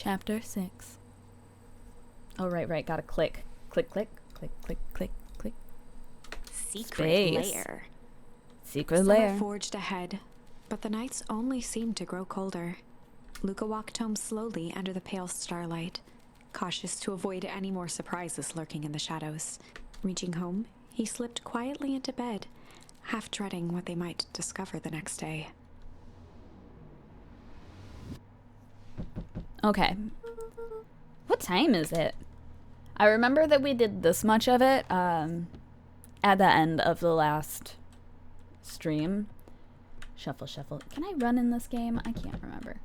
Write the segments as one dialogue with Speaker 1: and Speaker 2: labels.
Speaker 1: Chapter 6. Oh, right. Gotta click. Click.
Speaker 2: Secret
Speaker 1: Space.
Speaker 2: lair.
Speaker 1: Secret
Speaker 2: Summer
Speaker 1: lair.
Speaker 2: forged ahead, but the nights only seemed to grow colder. Luca walked home slowly under the pale starlight, cautious to avoid any more surprises lurking in the shadows. Reaching home, he slipped quietly into bed, half dreading what they might discover the next day.
Speaker 1: Okay. What time is it? I remember that we did this much of it at the end of the last stream. Shuffle. Can I run in this game? I can't remember.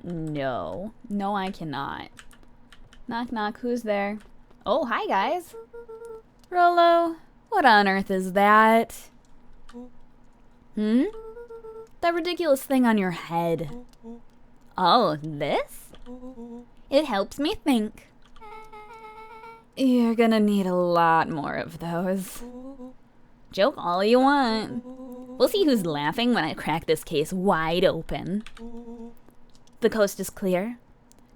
Speaker 1: No. No, I cannot. Knock. Who's there? Oh, hi, guys. Rolo, what on earth is that? That ridiculous thing on your head. Oh, this? It helps me think. You're gonna need a lot more of those. Joke all you want. We'll see who's laughing when I crack this case wide open. The coast is clear.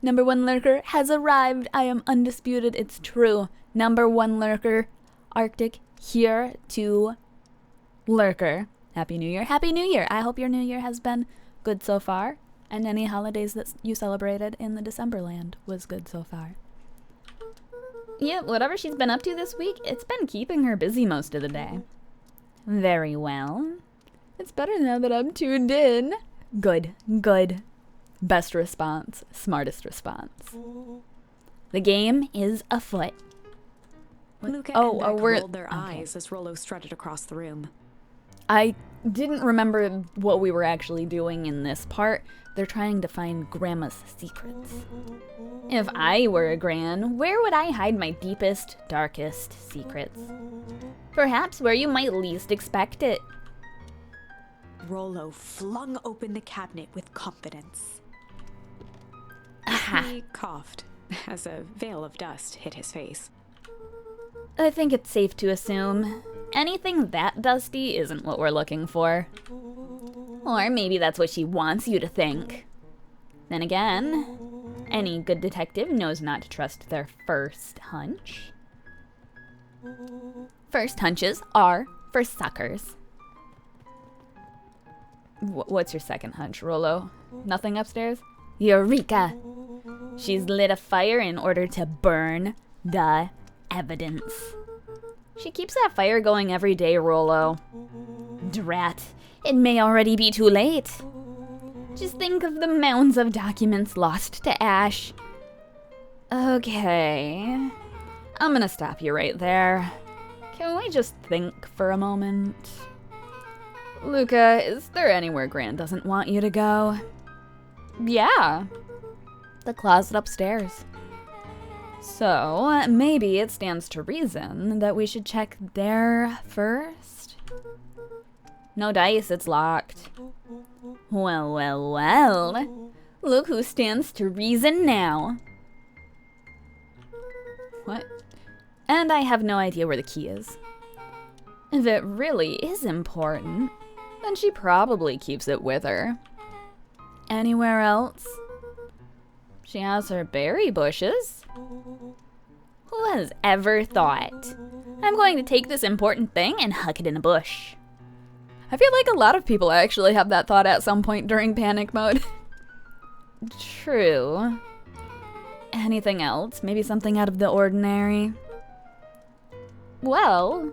Speaker 1: Number 1 lurker has arrived. I am undisputed. It's true. Number 1 lurker, Arctic, here to lurker. Happy New Year. Happy New Year. I hope your New Year has been good so far. And any holidays that you celebrated in the December land was good so far. Yep, whatever she's been up to this week, it's been keeping her busy most of the day. Very well. It's better now that I'm tuned in. Good. Best response. Smartest response. The game is afoot.
Speaker 2: Luca
Speaker 1: Oh,
Speaker 2: and Beck
Speaker 1: we're...
Speaker 2: rolled their
Speaker 1: okay.
Speaker 2: eyes as Rolo strutted across the room.
Speaker 1: I didn't remember what we were actually doing in this part. They're trying to find Grandma's secrets. If I were a Gran, where would I hide my deepest, darkest secrets? Perhaps where you might least expect it.
Speaker 2: Rolo flung open the cabinet with confidence.
Speaker 1: Aha.
Speaker 2: He coughed as a veil of dust hit his face.
Speaker 1: I think it's safe to assume anything that dusty isn't what we're looking for. Or maybe that's what she wants you to think. Then again, any good detective knows not to trust their first hunch. First hunches are for suckers. What's your second hunch, Rolo? Nothing upstairs? Eureka! She's lit a fire in order to burn the evidence. She keeps that fire going every day, Rolo. Drat. It may already be too late. Just think of the mounds of documents lost to ash. Okay. I'm gonna stop you right there. Can we just think for a moment? Luca, is there anywhere Gran doesn't want you to go? Yeah. The closet upstairs. So, maybe it stands to reason that we should check there first. No dice, it's locked. Well. Look who stands to reason now. What? And I have no idea where the key is. If it really is important, then she probably keeps it with her. Anywhere else? She has her berry bushes. Who has ever thought, I'm going to take this important thing and huck it in a bush? I feel like a lot of people actually have that thought at some point during panic mode. True. Anything else? Maybe something out of the ordinary? Well,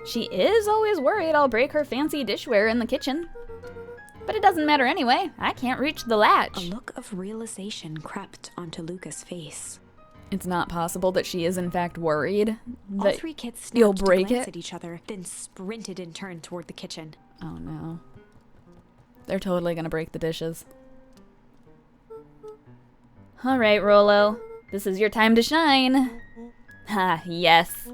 Speaker 1: she is always worried I'll break her fancy dishware in the kitchen. But it doesn't matter anyway. I can't reach the latch.
Speaker 2: A look of realization crept onto Luca's face.
Speaker 1: It's not possible that she is in fact worried
Speaker 2: All
Speaker 1: that
Speaker 2: 3 kids
Speaker 1: you'll
Speaker 2: snapped to
Speaker 1: break
Speaker 2: glance
Speaker 1: it.
Speaker 2: at each other, then sprinted in turn toward the kitchen.
Speaker 1: Oh no. They're totally gonna break the dishes. Alright, Rolo. This is your time to shine. Ha, yes.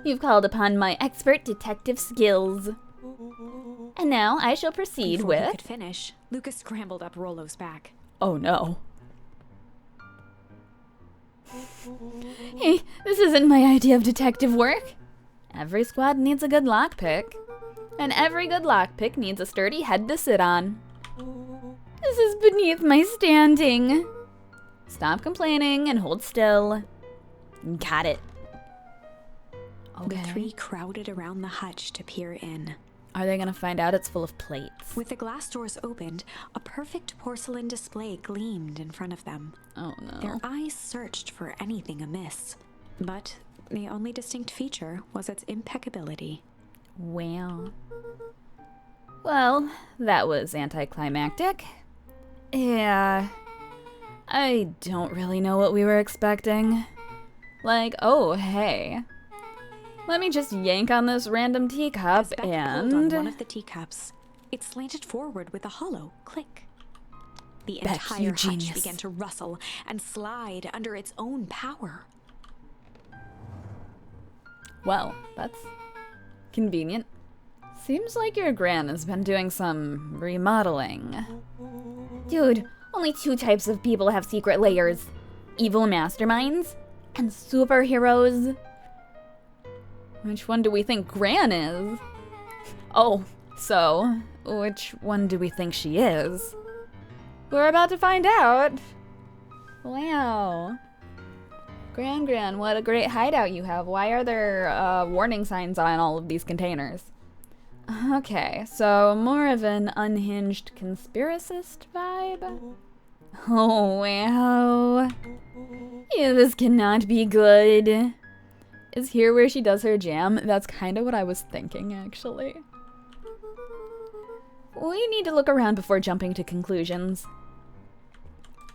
Speaker 1: You've called upon my expert detective skills. And now I shall proceed
Speaker 2: Before he
Speaker 1: with...
Speaker 2: could finish, Luca scrambled up Rolo's back.
Speaker 1: Oh no. Hey, this isn't my idea of detective work. Every squad needs a good lockpick. And every good lockpick needs a sturdy head to sit on. This is beneath my standing. Stop complaining and hold still. Got it.
Speaker 2: The three crowded around the hutch to peer in.
Speaker 1: Are they gonna find out it's full of plates?
Speaker 2: With the glass doors opened, a perfect porcelain display gleamed in front of them.
Speaker 1: Oh no.
Speaker 2: Their eyes searched for anything amiss, but the only distinct feature was its impeccability.
Speaker 1: Wow. Well, that was anticlimactic. Yeah. I don't really know what we were expecting. Like, oh, hey. Let me just yank on this random teacup
Speaker 2: As Beck
Speaker 1: and...
Speaker 2: pulled on one of the teacups, it slanted forward with a hollow click. The
Speaker 1: Beck,
Speaker 2: entire
Speaker 1: you
Speaker 2: hutch
Speaker 1: genius.
Speaker 2: began to rustle and slide under its own power.
Speaker 1: Well, that's convenient. Seems like your gran has been doing some remodeling. Dude, only 2 types of people have secret layers. Evil masterminds and superheroes. Which one do we think Gran is? Oh, so, which one do we think she is? We're about to find out. Wow. Gran, what a great hideout you have. Why are there warning signs on all of these containers? Okay, so more of an unhinged conspiracist vibe? Oh, wow. Yeah, this cannot be good. Is here where she does her jam? That's kind of what I was thinking, actually. We need to look around before jumping to conclusions.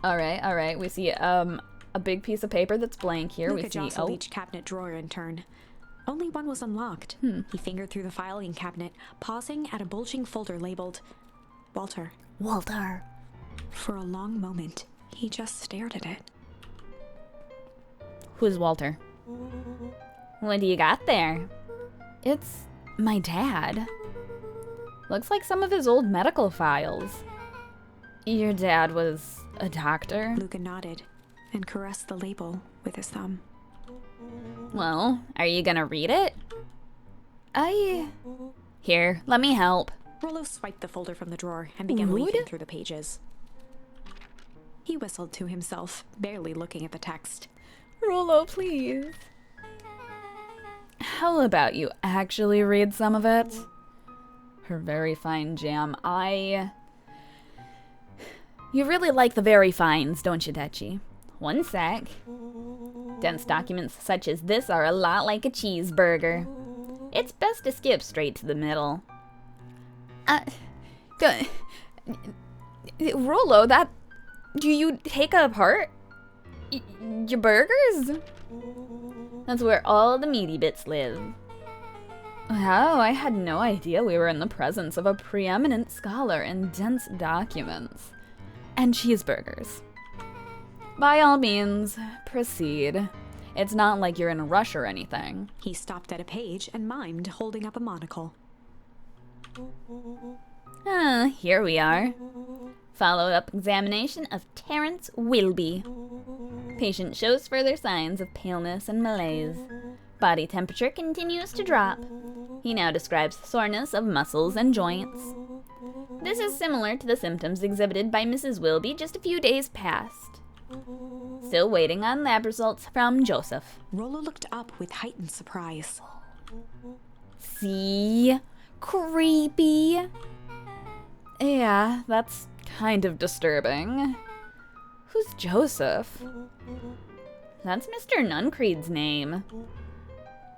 Speaker 1: Alright, we see a big piece of paper that's blank here.
Speaker 2: Luca
Speaker 1: We see
Speaker 2: jostled each cabinet drawer in turn. Only one was unlocked. He fingered through the filing cabinet, pausing at a bulging folder labeled Walter.
Speaker 1: Walter.
Speaker 2: For a long moment, he just stared at it.
Speaker 1: Who's Walter? What do you got there? It's my dad. Looks like some of his old medical files. Your dad was a doctor?
Speaker 2: Luca nodded and caressed the label with his thumb.
Speaker 1: Well, are you gonna read it? Here, let me help.
Speaker 2: Rollo swiped the folder from the drawer and began leafing through the pages. He whistled to himself, barely looking at the text.
Speaker 1: Rollo, please. How about you actually read some of it? Her very fine jam. You really like the very fines, don't you, Dutchie? One sec. Dense documents such as this are a lot like a cheeseburger. It's best to skip straight to the middle. Rollo, do you take apart your burgers? That's where all the meaty bits live. Wow, I had no idea we were in the presence of a preeminent scholar in dense documents. And cheeseburgers. By all means, proceed. It's not like you're in a rush or anything.
Speaker 2: He stopped at a page and mimed, holding up a monocle.
Speaker 1: Here we are. Follow-up examination of Terrence Wilby. Patient shows further signs of paleness and malaise. Body temperature continues to drop. He now describes soreness of muscles and joints. This is similar to the symptoms exhibited by Mrs. Wilby just a few days past. Still waiting on lab results from Joseph.
Speaker 2: Rollo looked up with heightened surprise.
Speaker 1: See? Creepy. Yeah, that's kind of disturbing. Who's Joseph? That's Mr. Nuncreed's name.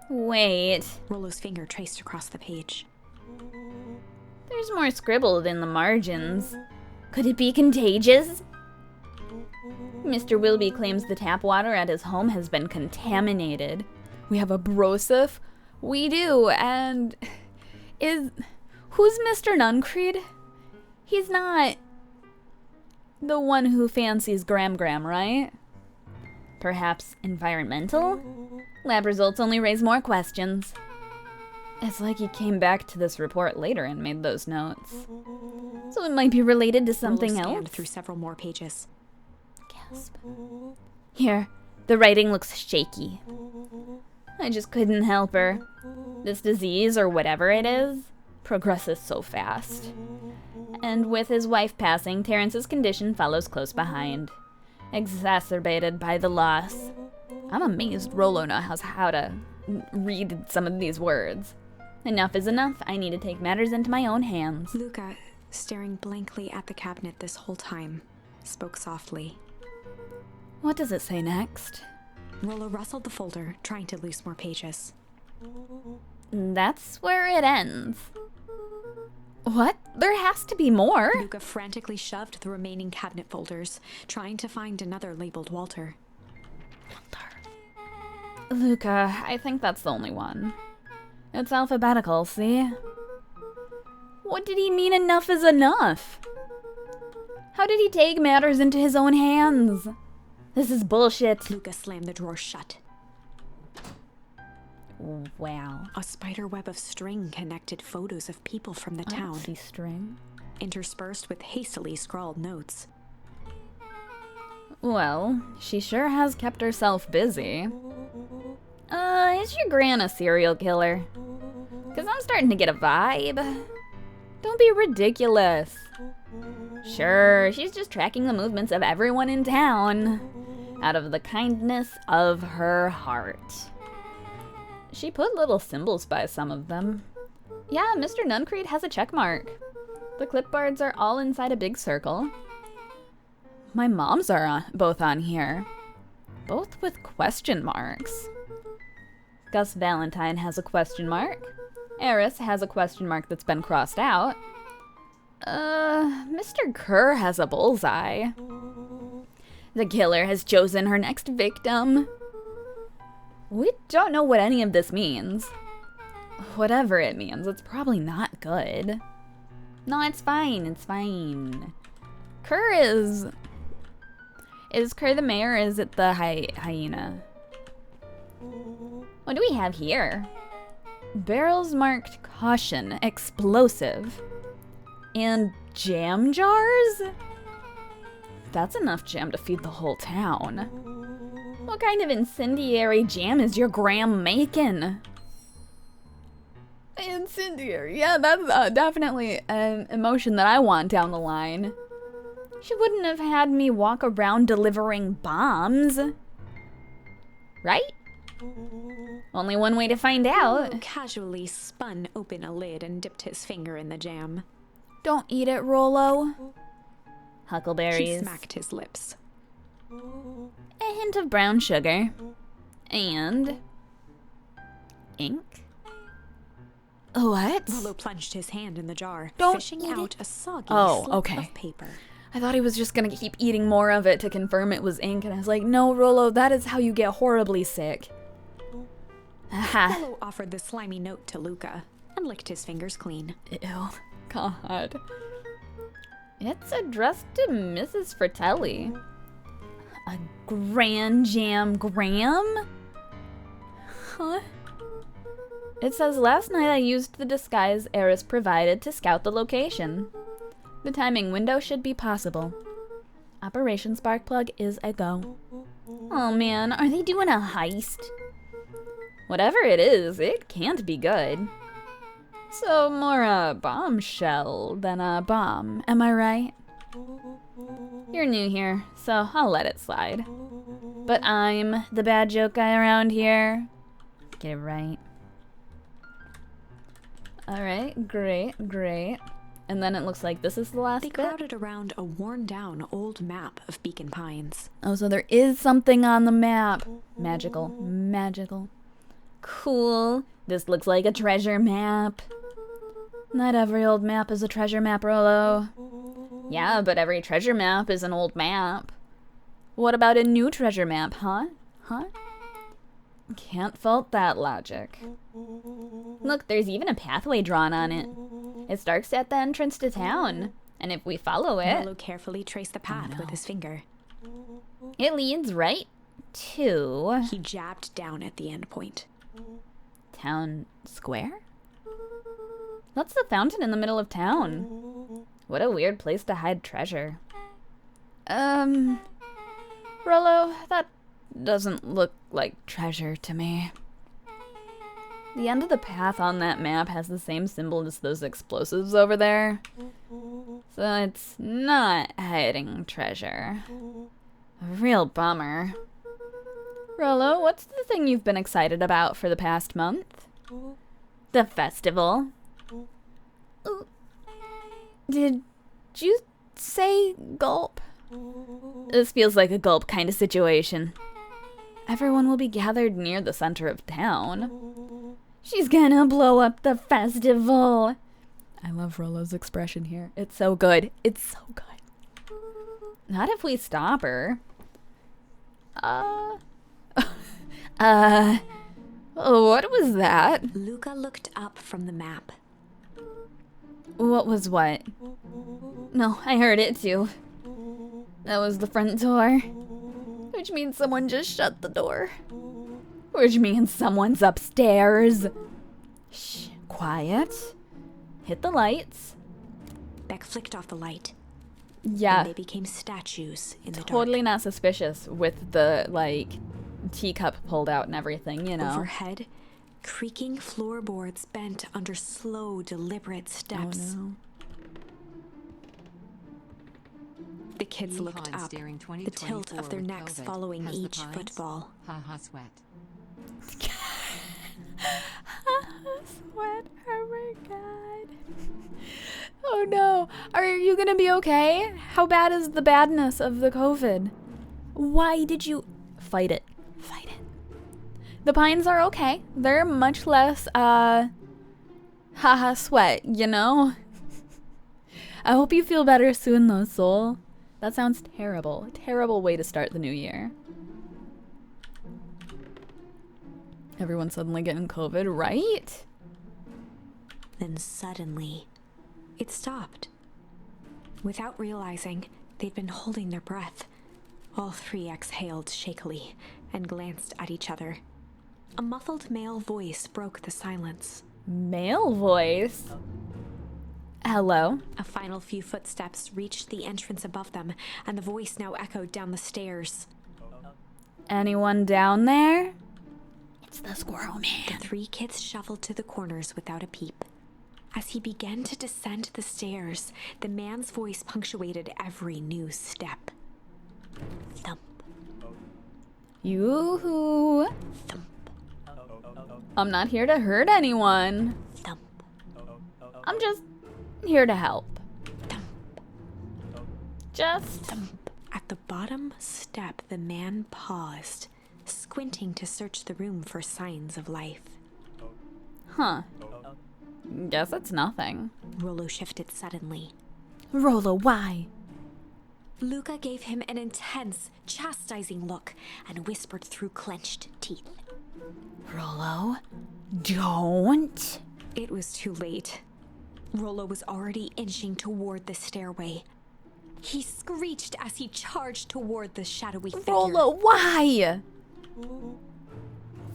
Speaker 1: Wait.
Speaker 2: Rollo's finger traced across the page.
Speaker 1: There's more scribbled in the margins. Could it be contagious? Mr. Wilby claims the tap water at his home has been contaminated. We have a brosif? We do, and... Who's Mr. Nuncreed? He's not... the one who fancies Gram, right? Perhaps environmental? Lab results only raise more questions. It's like he came back to this report later and made those notes. So it might be related to something
Speaker 2: Rollo scanned
Speaker 1: else?
Speaker 2: through several more pages.
Speaker 1: Gasp. Here, the writing looks shaky. I just couldn't help her. This disease, or whatever it is, progresses so fast. And with his wife passing, Terrence's condition follows close behind. exacerbated by the loss. I'm amazed Rollo knows how to read some of these words. Enough is enough. I need to take matters into my own hands.
Speaker 2: Luca, staring blankly at the cabinet this whole time, spoke softly.
Speaker 1: What does it say next?
Speaker 2: Rollo rustled the folder, trying to loose more pages.
Speaker 1: That's where it ends. What? There has to be more.
Speaker 2: Luca frantically shoved the remaining cabinet folders, trying to find another labeled Walter.
Speaker 1: Luca, I think that's the only one. It's alphabetical, see? What did he mean enough is enough? How did he take matters into his own hands? This is bullshit.
Speaker 2: Luca slammed the drawer shut.
Speaker 1: Wow.
Speaker 2: A spider web of string connected photos of people from the
Speaker 1: I don't
Speaker 2: town,
Speaker 1: see string.
Speaker 2: interspersed with hastily scrawled notes.
Speaker 1: Well, she sure has kept herself busy. Is your gran a serial killer? 'Cause I'm starting to get a vibe. Don't be ridiculous. Sure, she's just tracking the movements of everyone in town out of the kindness of her heart. She put little symbols by some of them. Yeah, Mr. Nuncreed has a check mark. The clipboards are all inside a big circle. My mom's are both on here. Both with question marks. Gus Valentine has a question mark. Eris has a question mark that's been crossed out. Mr. Kerr has a bullseye. The killer has chosen her next victim. We don't know what any of this means. Whatever it means, it's probably not good. No, it's fine, it's fine. Kerr is... Is Kerr the mayor or is it the hyena? What do we have here? Barrels marked caution, explosive. And jam jars? That's enough jam to feed the whole town. What kind of incendiary jam is your gram making? Incendiary, yeah, that's definitely an emotion that I want down the line. She wouldn't have had me walk around delivering bombs. Right? Only one way to find
Speaker 2: Rollo
Speaker 1: out.
Speaker 2: casually spun open a lid and dipped his finger in the jam.
Speaker 1: Don't eat it, Rollo.
Speaker 2: He
Speaker 1: Huckleberries.
Speaker 2: smacked his lips.
Speaker 1: A hint of brown sugar. And... ink? What?
Speaker 2: Rollo plunged his hand in the jar,
Speaker 1: Don't
Speaker 2: fishing
Speaker 1: eat
Speaker 2: out
Speaker 1: it.
Speaker 2: a soggy
Speaker 1: Oh,
Speaker 2: slip
Speaker 1: okay.
Speaker 2: of paper.
Speaker 1: I thought he was just gonna keep eating more of it to confirm it was ink, and I was like, no, Rollo, that is how you get horribly sick. Aha.
Speaker 2: Rollo offered the slimy note to Luca and licked his fingers clean.
Speaker 1: Ew. God. It's addressed to Mrs. Fratelli. A Grand Jam Graham? Huh? It says, last night I used the disguise Eris provided to scout the location. The timing window should be possible. Operation Sparkplug is a go. Oh man, are they doing a heist? Whatever it is, it can't be good. So more a bombshell than a bomb, am I right? You're new here, so I'll let it slide. But I'm the bad joke guy around here. Get it right. Alright, great, great. And then it looks like this is the last
Speaker 2: They
Speaker 1: bit.
Speaker 2: crowded around a worn-down old map of Beacon Pines.
Speaker 1: Oh, so there is something on the map. Magical, magical. Cool. This looks like a treasure map. Not every old map is a treasure map, Rollo. Yeah, but every treasure map is an old map. What about a new treasure map, huh? Huh? Can't fault that logic. Look, there's even a pathway drawn on it. It starts at the entrance to town, and if we follow it,
Speaker 2: Rollo carefully traced the path with his finger.
Speaker 1: it leads right to
Speaker 2: He jabbed down at the end point.
Speaker 1: town square? That's the fountain in the middle of town. What a weird place to hide treasure. Rollo, that doesn't look like treasure to me. The end of the path on that map has the same symbol as those explosives over there. So it's not hiding treasure. A real bummer. Rollo, what's the thing you've been excited about for the past month? The festival. Ooh. Did you say gulp? This feels like a gulp kind of situation. Everyone will be gathered near the center of town. She's gonna blow up the festival. I love Rollo's expression here. It's so good. It's so good. Not if we stop her. What was that?
Speaker 2: Luca looked up from the map.
Speaker 1: What was what? No, I heard it too. That was the front door. Which means someone just shut the door. Which means someone's upstairs. Shh, quiet. Hit the lights.
Speaker 2: Beck flicked off the light.
Speaker 1: Yeah.
Speaker 2: And they became statues in the dark.
Speaker 1: Totally not suspicious with the, like, teacup pulled out and everything, you know.
Speaker 2: Overhead, creaking floorboards bent under slow, deliberate steps.
Speaker 1: Oh, no.
Speaker 2: The kids looked up, the tilt of their necks following each football.
Speaker 3: Ha-ha sweat.
Speaker 1: Sweat. Oh my god. Oh no. Are you gonna be okay? How bad is the badness of the COVID? Why did you fight it? Fight it. The Pines are okay. They're much less haha sweat, you know? I hope you feel better soon though, Soul. That sounds terrible. Terrible way to start the new year. Everyone suddenly getting COVID, right?
Speaker 2: Then suddenly, it stopped. Without realizing, they'd been holding their breath. All three exhaled shakily and glanced at each other. A muffled male voice broke the silence.
Speaker 1: Male voice? Hello?
Speaker 2: A final few footsteps reached the entrance above them, and the voice now echoed down the stairs.
Speaker 1: Anyone down there? It's the Squirrel Man.
Speaker 2: The three kids shuffled to the corners without a peep. As he began to descend the stairs, the man's voice punctuated every new step. Thump.
Speaker 1: Yoo-hoo.
Speaker 2: Thump.
Speaker 1: I'm not here to hurt anyone.
Speaker 2: Thump.
Speaker 1: I'm just here to help.
Speaker 2: Thump.
Speaker 1: Just
Speaker 2: Thump. At the bottom step, the man paused, squinting to search the room for signs of life.
Speaker 1: huh. Guess it's nothing.
Speaker 2: Rollo shifted suddenly.
Speaker 1: Rollo, why?
Speaker 2: Luca gave him an intense, chastising look and whispered through clenched teeth.
Speaker 1: Rollo, don't.
Speaker 2: It was too late. Rollo was already inching toward the stairway. He screeched as he charged toward the shadowy figure.
Speaker 1: Rollo, why?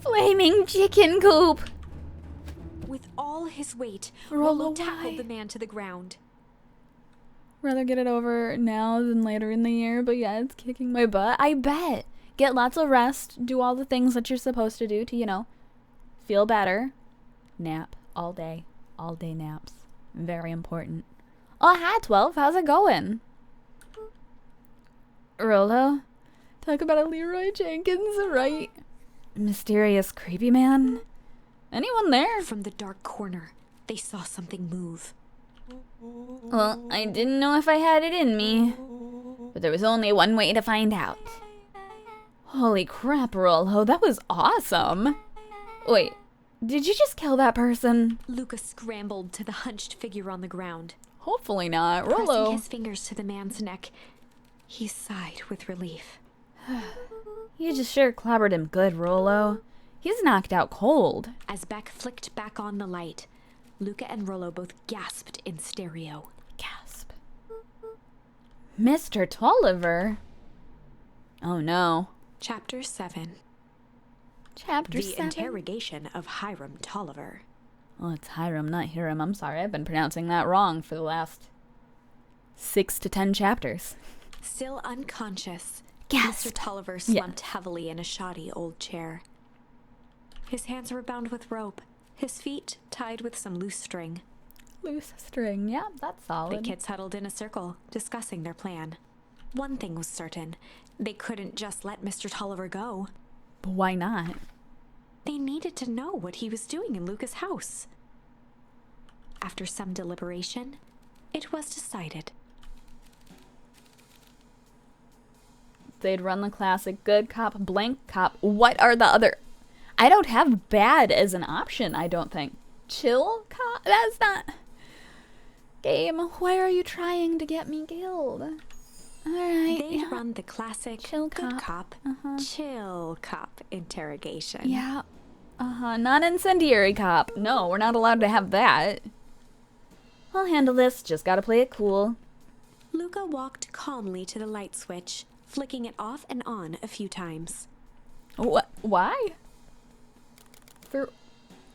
Speaker 1: Flaming chicken coop.
Speaker 2: With all his weight,
Speaker 1: Rollo,
Speaker 2: Rollo tackled
Speaker 1: why?
Speaker 2: the man to the ground.
Speaker 1: Rather get it over now than later in the year, but yeah, it's kicking my butt. I bet. Get lots of rest, do all the things that you're supposed to do to, you know, feel better. Nap all day naps. Very important. Oh, hi, 12. How's it going? Rollo? Talk about a Leroy Jenkins, right? Mysterious creepy man? Anyone there?
Speaker 2: From the dark corner, they saw something move.
Speaker 1: Well, I didn't know if I had it in me, but there was only one way to find out. Holy crap, Rollo, that was awesome. Wait, did you just kill that person?
Speaker 2: Luca scrambled to the hunched figure on the ground.
Speaker 1: Hopefully not.
Speaker 2: Pressing
Speaker 1: Rollo.
Speaker 2: his fingers to the man's neck, he sighed with relief.
Speaker 1: You just sure clobbered him good, Rollo. He's knocked out cold.
Speaker 2: As Beck flicked back on the light, Luca and Rollo both gasped in stereo.
Speaker 1: Gasp. Mr. Tolliver? Oh no.
Speaker 2: Chapter 7.
Speaker 1: Chapter
Speaker 2: The
Speaker 1: 7?
Speaker 2: Interrogation of Hiram Tolliver.
Speaker 1: Oh, it's Hiram, not Hiram. I'm sorry, I've been pronouncing that wrong for the last 6 to 10 chapters.
Speaker 2: Still unconscious,
Speaker 1: Gasp.
Speaker 2: Mr. Tolliver slumped heavily in a shoddy old chair. His hands were bound with rope, his feet tied with some loose string.
Speaker 1: Loose string, yeah, that's
Speaker 2: The
Speaker 1: solid.
Speaker 2: kids huddled in a circle, discussing their plan. One thing was certain. They couldn't just let Mr. Tolliver go.
Speaker 1: But why not?
Speaker 2: They needed to know what he was doing in Luca's house. After some deliberation, it was decided.
Speaker 1: They'd run the classic good cop, blank cop. What are the other... I don't have bad as an option, I don't think. Chill cop? That's not... Game, why are you trying to get me killed? Alright.
Speaker 2: They'd run the classic
Speaker 1: Chill
Speaker 2: good
Speaker 1: cop.
Speaker 2: cop, chill cop interrogation.
Speaker 1: Yeah. Not incendiary cop. No, we're not allowed to have that. I'll handle this. Just gotta play it cool.
Speaker 2: Luca walked calmly to the light switch, flicking it off and on a few times.
Speaker 1: What? Why? For...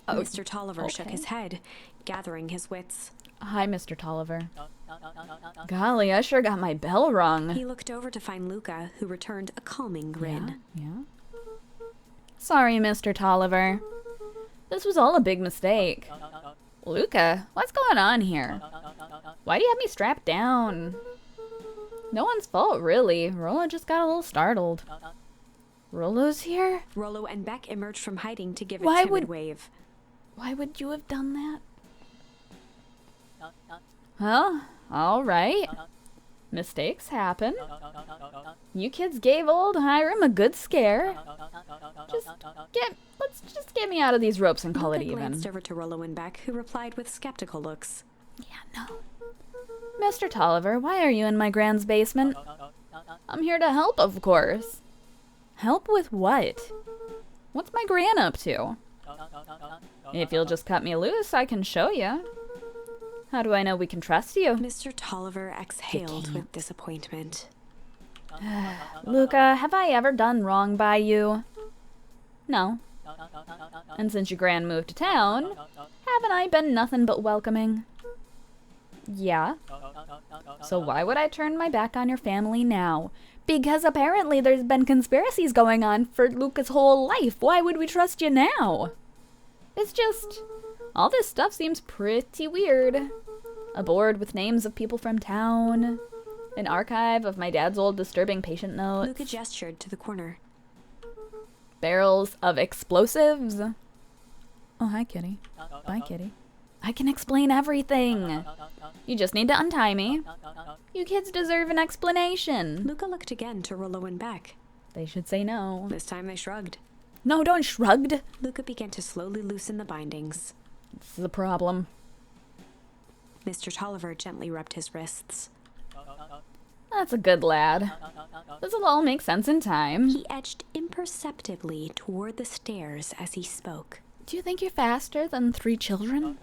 Speaker 1: Oh,
Speaker 2: Mr. Tolliver shook
Speaker 1: okay.
Speaker 2: his head, gathering his wits.
Speaker 1: Hi, Mr. Tolliver. Golly, I sure got my bell rung.
Speaker 2: He looked over to find Luca, who returned a calming grin.
Speaker 1: Yeah. Sorry, Mr. Tolliver. This was all a big mistake. Luca, what's going on here? Why do you have me strapped down? No one's fault, really. Rollo just got a little startled. Rollo's here?
Speaker 2: Rollo and Beck emerged from hiding to give a
Speaker 1: Why
Speaker 2: timid
Speaker 1: would-
Speaker 2: wave.
Speaker 1: Why would you have done that? Well, alright. Mistakes happen. You kids gave old Hiram a good scare. Let's just get me out of these ropes and call it
Speaker 2: Luca
Speaker 1: even.
Speaker 2: glanced over to Rollo and Beck, who replied with skeptical looks.
Speaker 1: Yeah, no. Mr. Tolliver, why are you in my grand's basement? I'm here to help, of course. Help with what? What's my gran up to? If you'll just cut me loose, I can show you. How do I know we can trust you?
Speaker 2: Mr. Tolliver exhaled with disappointment.
Speaker 1: Luca, have I ever done wrong by you? No. And since your gran moved to town, haven't I been nothing but welcoming? Yeah. So why would I turn my back on your family now? Because apparently there's been conspiracies going on for Luca's whole life. Why would we trust you now? It's just... all this stuff seems pretty weird. A board with names of people from town. An archive of my dad's old disturbing patient notes.
Speaker 2: Luca gestured to the corner.
Speaker 1: Barrels of explosives. Oh, hi, kitty. Bye, kitty. I can explain everything. You just need to untie me. You kids deserve an explanation.
Speaker 2: Luca looked again to Rollo and Beck.
Speaker 1: They should say no.
Speaker 2: This time they shrugged.
Speaker 1: No, don't shrugged.
Speaker 2: Luca began to slowly loosen the bindings.
Speaker 1: This is a problem.
Speaker 2: Mr. Tolliver gently rubbed his wrists.
Speaker 1: That's a good lad. This'll all make sense in time.
Speaker 2: He edged imperceptibly toward the stairs as he spoke.
Speaker 1: Do you think you're faster than 3 children?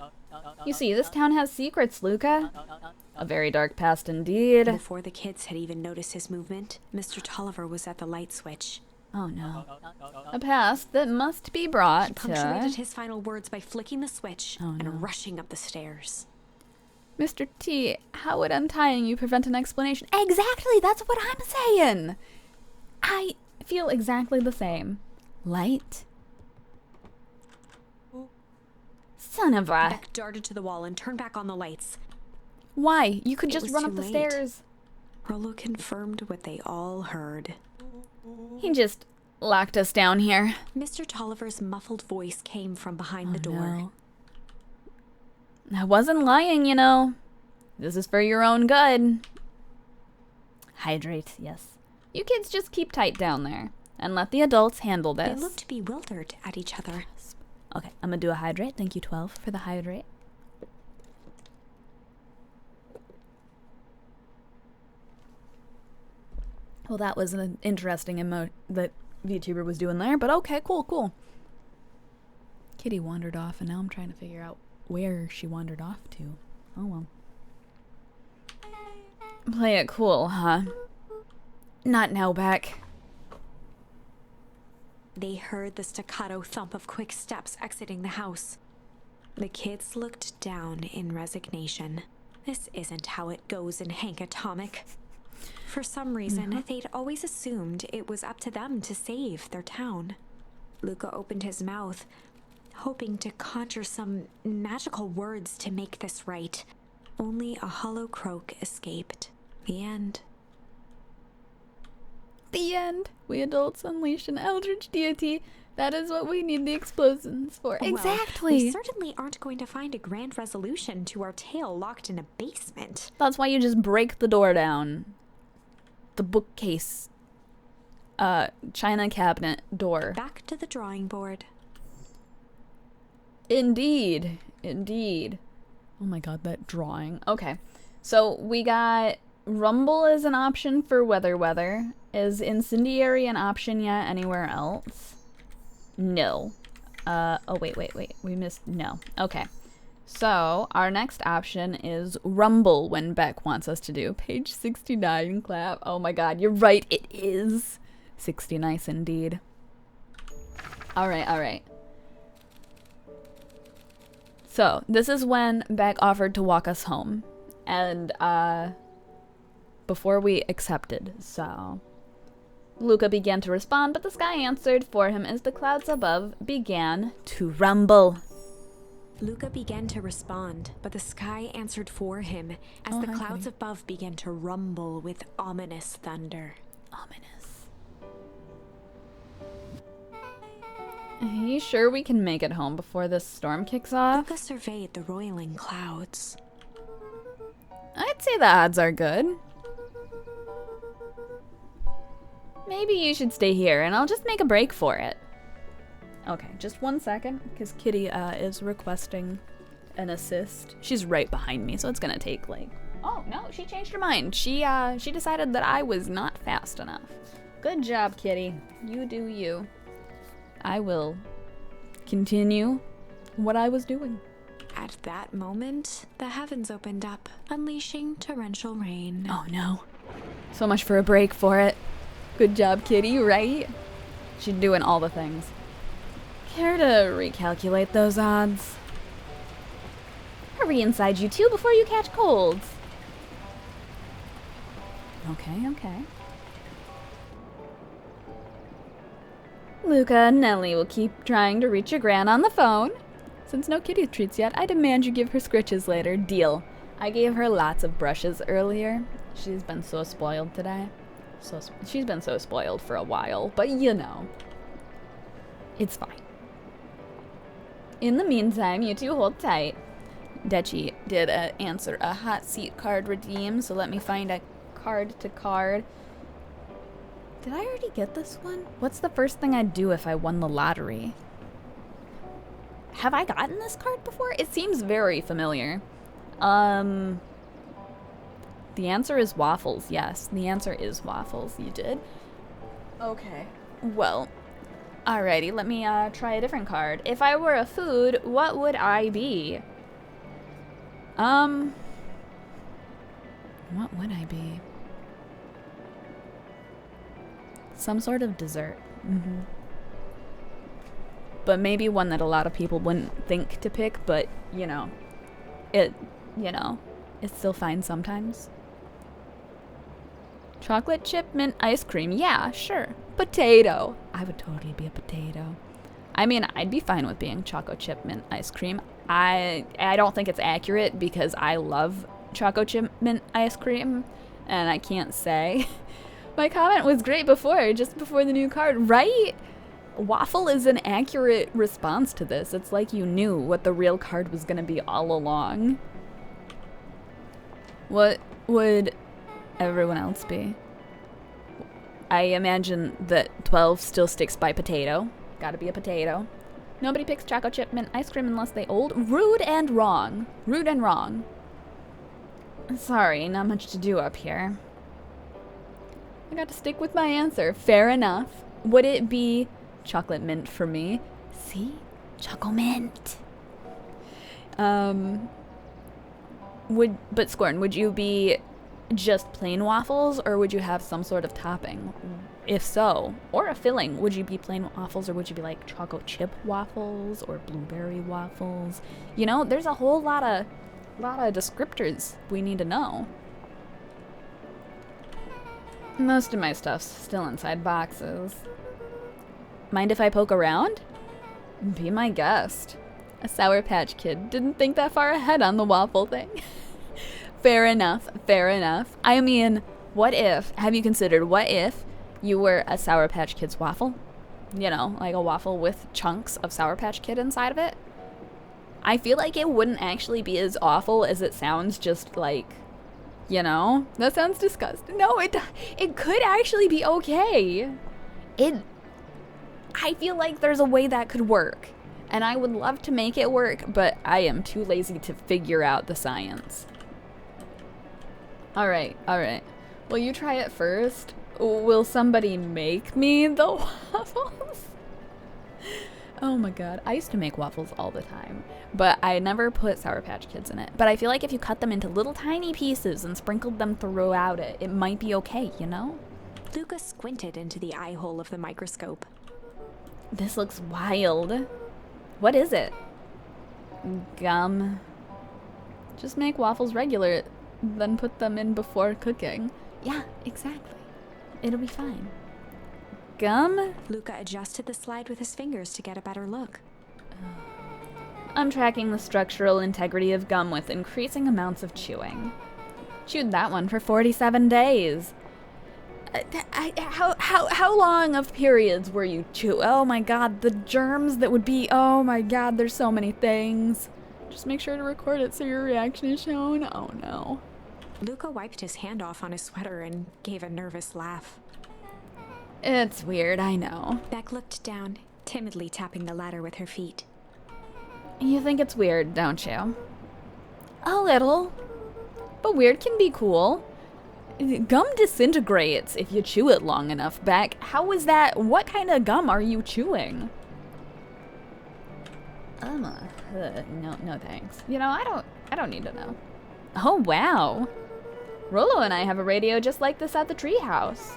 Speaker 1: You see, this town has secrets, Luca. A very dark past indeed.
Speaker 2: Before the kids had even noticed his movement, Mr. Tolliver was at the light switch.
Speaker 1: Oh no. A past that must be brought
Speaker 2: He
Speaker 1: to...
Speaker 2: punctuated his final words by flicking the switch
Speaker 1: Oh, no.
Speaker 2: and rushing up the stairs.
Speaker 1: Mr. T, how would untying you prevent an explanation? Exactly, that's what I'm saying. I feel exactly the same. Light. Son of a...
Speaker 2: Beck darted to the wall and turned back on the lights.
Speaker 1: Why? You could
Speaker 2: It
Speaker 1: just
Speaker 2: was
Speaker 1: run
Speaker 2: too
Speaker 1: up the
Speaker 2: late.
Speaker 1: stairs.
Speaker 2: Rollo confirmed what they all heard.
Speaker 1: He just locked us down here.
Speaker 2: Mr. Tolliver's muffled voice came from behind the door.
Speaker 1: No. I wasn't lying, you know. This is for your own good. Hydrate, yes. You kids just keep tight down there and let the adults handle
Speaker 2: They
Speaker 1: this.
Speaker 2: looked bewildered at each other.
Speaker 1: Okay, I'm gonna do a hydrate. Thank you, 12, for the hydrate. Well, that was an interesting emote that VTuber was doing there, but okay, cool. Kitty wandered off, and now I'm trying to figure out where she wandered off to. Oh well. Play it cool, huh? Not now, Beck.
Speaker 2: They heard the staccato thump of quick steps exiting the house. The kids looked down in resignation. This isn't how it goes in Hank Atomic. For some reason, they'd always assumed it was up to them to save their town. Luca opened his mouth, hoping to conjure some magical words to make this right. Only a hollow croak escaped. The end.
Speaker 1: The end. We adults unleash an eldritch deity. That is what we need the explosions for.
Speaker 2: Well,
Speaker 1: Exactly.
Speaker 2: we certainly aren't going to find a grand resolution to our tale locked in a basement.
Speaker 1: That's why you just break the door down. The bookcase. China cabinet door.
Speaker 2: Back to the drawing board.
Speaker 1: Indeed. Indeed. Oh my god, that drawing. Okay. So we got Rumble as an option for weather. Is Incendiary an option yet anywhere else? No. Oh, wait. We missed, no. Okay. So, our next option is Rumble when Beck wants us to do. Page 69, clap. Oh my god, you're right, it is. 60 nice indeed. Alright. So, this is when Beck offered to walk us home. And, before we accepted, so... Luca began to respond, but the sky answered for him as the clouds above began to rumble.
Speaker 2: Luca began to respond, but the sky answered for him as the clouds above began to rumble with ominous thunder.
Speaker 1: Ominous. Are you sure we can make it home before this storm kicks off?
Speaker 2: Luca surveyed the roiling clouds.
Speaker 1: I'd say the odds are good. Maybe you should stay here and I'll just make a break for it. Okay, just 1 second, because Kitty is requesting an assist. She's right behind me, so it's gonna take like... Oh, no, she changed her mind. She decided that I was not fast enough. Good job, Kitty. You do you. I will continue what I was doing.
Speaker 2: At that moment, the heavens opened up, unleashing torrential rain.
Speaker 1: Oh no. So much for a break for it. Good job, Kitty, right? She's doing all the things. Care to recalculate those odds? Hurry inside, you two, before you catch colds. Okay. Luca and Nellie will keep trying to reach your gran on the phone. Since no kitty treats yet, I demand you give her scritches later. Deal. I gave her lots of brushes earlier. She's been so spoiled today. She's been so spoiled for a while, but you know. It's fine. In the meantime, you two hold tight. Dechi did answer a hot seat card redeem, so let me find a card to card. Did I already get this one? What's the first thing I'd do if I won the lottery? Have I gotten this card before? It seems very familiar. The answer is waffles. Yes, the answer is waffles. You did? Okay. Well, alrighty, let me try a different card. If I were a food, what would I be? What would I be? Some sort of dessert. But maybe one that a lot of people wouldn't think to pick, but, it's still fine sometimes. Chocolate chip mint ice cream. Yeah, sure. Potato. I would totally be a potato. I mean, I'd be fine with being chocolate chip mint ice cream. I don't think it's accurate because I love chocolate chip mint ice cream, and I can't say. My comment was great before, just before the new card, right? Waffle is an accurate response to this. It's like you knew what the real card was going to be all along. What would everyone else be? I imagine that 12 still sticks by potato. Gotta be a potato. Nobody picks chocolate chip mint ice cream unless they old. Rude and wrong. Rude and wrong. Sorry, not much to do up here. I got to stick with my answer. Fair enough. Would it be chocolate mint for me? See? Choco mint. But Scorn, would you be just plain waffles, or would you have some sort of topping? If so, or a filling, would you be plain waffles, or would you be like chocolate chip waffles or blueberry waffles? There's a whole lot of descriptors we need to know. Most of my stuff's still inside boxes. Mind if I poke around? Be my guest. A Sour Patch Kid didn't think that far ahead on the waffle thing. Fair enough, fair enough. I mean, have you considered what if you were a Sour Patch Kids waffle. You know, like a waffle with chunks of Sour Patch Kid inside of it. I feel like it wouldn't actually be as awful as it sounds, just like, you know? That sounds disgusting. No, it could actually be okay. I feel like there's a way that could work. And I would love to make it work, but I am too lazy to figure out the science. Alright. Will you try it first? Will somebody make me the waffles? Oh my god. I used to make waffles all the time, but I never put Sour Patch Kids in it. But I feel like if you cut them into little tiny pieces and sprinkled them throughout it, it might be okay, you know?
Speaker 2: Luca squinted into the eye hole of the microscope.
Speaker 1: This looks wild. What is it? Gum. Just make waffles regular, then put them in before cooking. Yeah, exactly. It'll be fine. Gum?
Speaker 2: Luca adjusted the slide with his fingers to get a better look.
Speaker 1: I'm tracking the structural integrity of gum with increasing amounts of chewing. Chewed that one for 47 days. How long of periods were you chew? Oh my god, the germs that would be, oh my god, there's so many things. Just make sure to record it so your reaction is shown. Oh no.
Speaker 2: Luca wiped his hand off on his sweater and gave a nervous laugh.
Speaker 1: It's weird, I know.
Speaker 2: Beck looked down, timidly tapping the ladder with her feet.
Speaker 1: You think it's weird, don't you? A little. But weird can be cool. Gum disintegrates if you chew it long enough, Beck. How is that? What kind of gum are you chewing? No thanks. You know, I don't need to know. Oh, wow. Rolo and I have a radio just like this at the treehouse.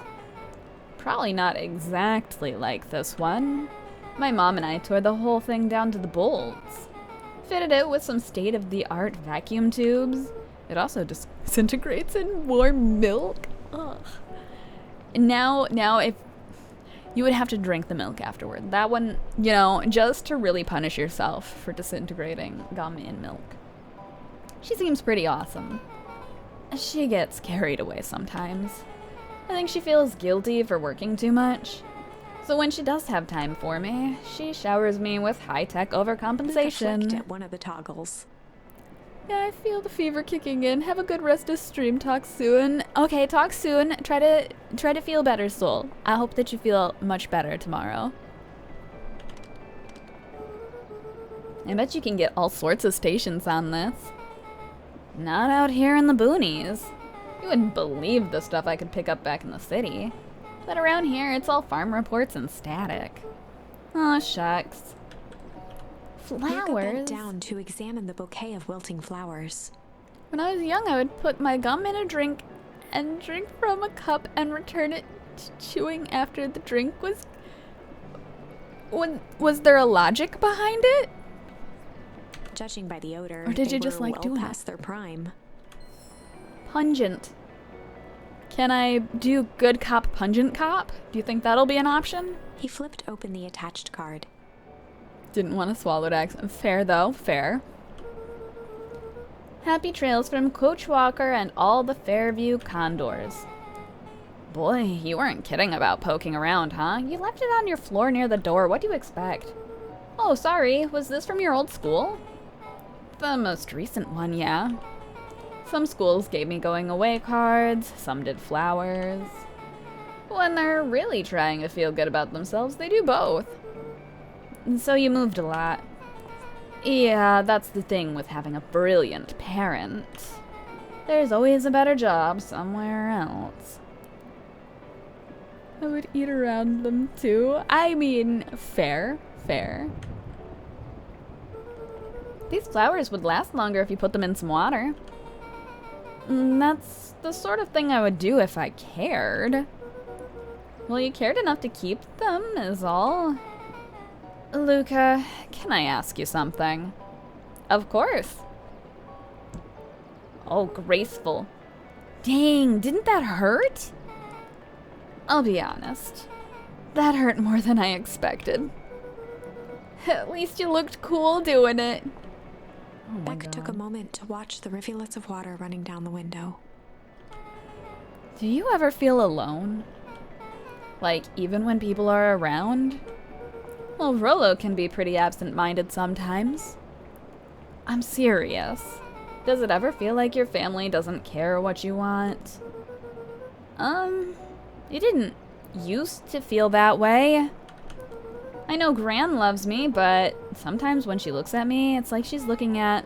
Speaker 1: Probably not exactly like this one. My mom and I tore the whole thing down to the bolts. Fitted it with some state-of-the-art vacuum tubes. It also disintegrates in warm milk. Ugh. Now, if you would have to drink the milk afterward. That one, you know, just to really punish yourself for disintegrating gum in milk. She seems pretty awesome. She gets carried away sometimes. I think she feels guilty for working too much. So when she does have time for me, she showers me with high-tech overcompensation.
Speaker 2: Luca flicked at one of the toggles.
Speaker 1: Yeah, I feel the fever kicking in. Have a good rest of stream. Talk soon. Okay, talk soon. Try to feel better, Soul. I hope that you feel much better tomorrow. I bet you can get all sorts of stations on this. Not out here in the boonies. You wouldn't believe the stuff I could pick up back in the city. But around here, it's all farm reports and static. Aw, shucks. Flowers?
Speaker 2: Luca bent down to examine the bouquet of wilting flowers.
Speaker 1: When I was young, I would put my gum in a drink and drink from a cup and return it to chewing after the drink was... Was there a logic behind it?
Speaker 2: Judging by the odor,
Speaker 1: Or did
Speaker 2: they
Speaker 1: you just
Speaker 2: were
Speaker 1: like
Speaker 2: well
Speaker 1: doing
Speaker 2: past their prime.
Speaker 1: Pungent. Can I do good cop, pungent cop? Do you think that'll be an option?
Speaker 2: He flipped open the attached card.
Speaker 1: Didn't want to swallow it. Fair, though. Fair. Happy trails from Coach Walker and all the Fairview Condors. Boy, you weren't kidding about poking around, huh? You left it on your floor near the door. What do you expect? Oh, sorry. Was this from your old school? The most recent one, yeah. Some schools gave me going away cards. Some did flowers. When they're really trying to feel good about themselves, they do both. So you moved a lot. Yeah, that's the thing with having a brilliant parent. There's always a better job somewhere else. I would eat around them too. I mean, fair. These flowers would last longer if you put them in some water. That's the sort of thing I would do if I cared. Well, you cared enough to keep them, is all. Luca, can I ask you something? Of course. Oh, graceful. Dang, didn't that hurt? I'll be honest. That hurt more than I expected. At least you looked cool doing it. Oh my
Speaker 2: Beck took a moment to watch the rivulets of water running down the window.
Speaker 1: Do you ever feel alone? Like, even when people are around? Well, Rollo can be pretty absent-minded sometimes. I'm serious. Does it ever feel like your family doesn't care what you want? It didn't used to feel that way. I know Gran loves me, but sometimes when she looks at me, it's like she's looking at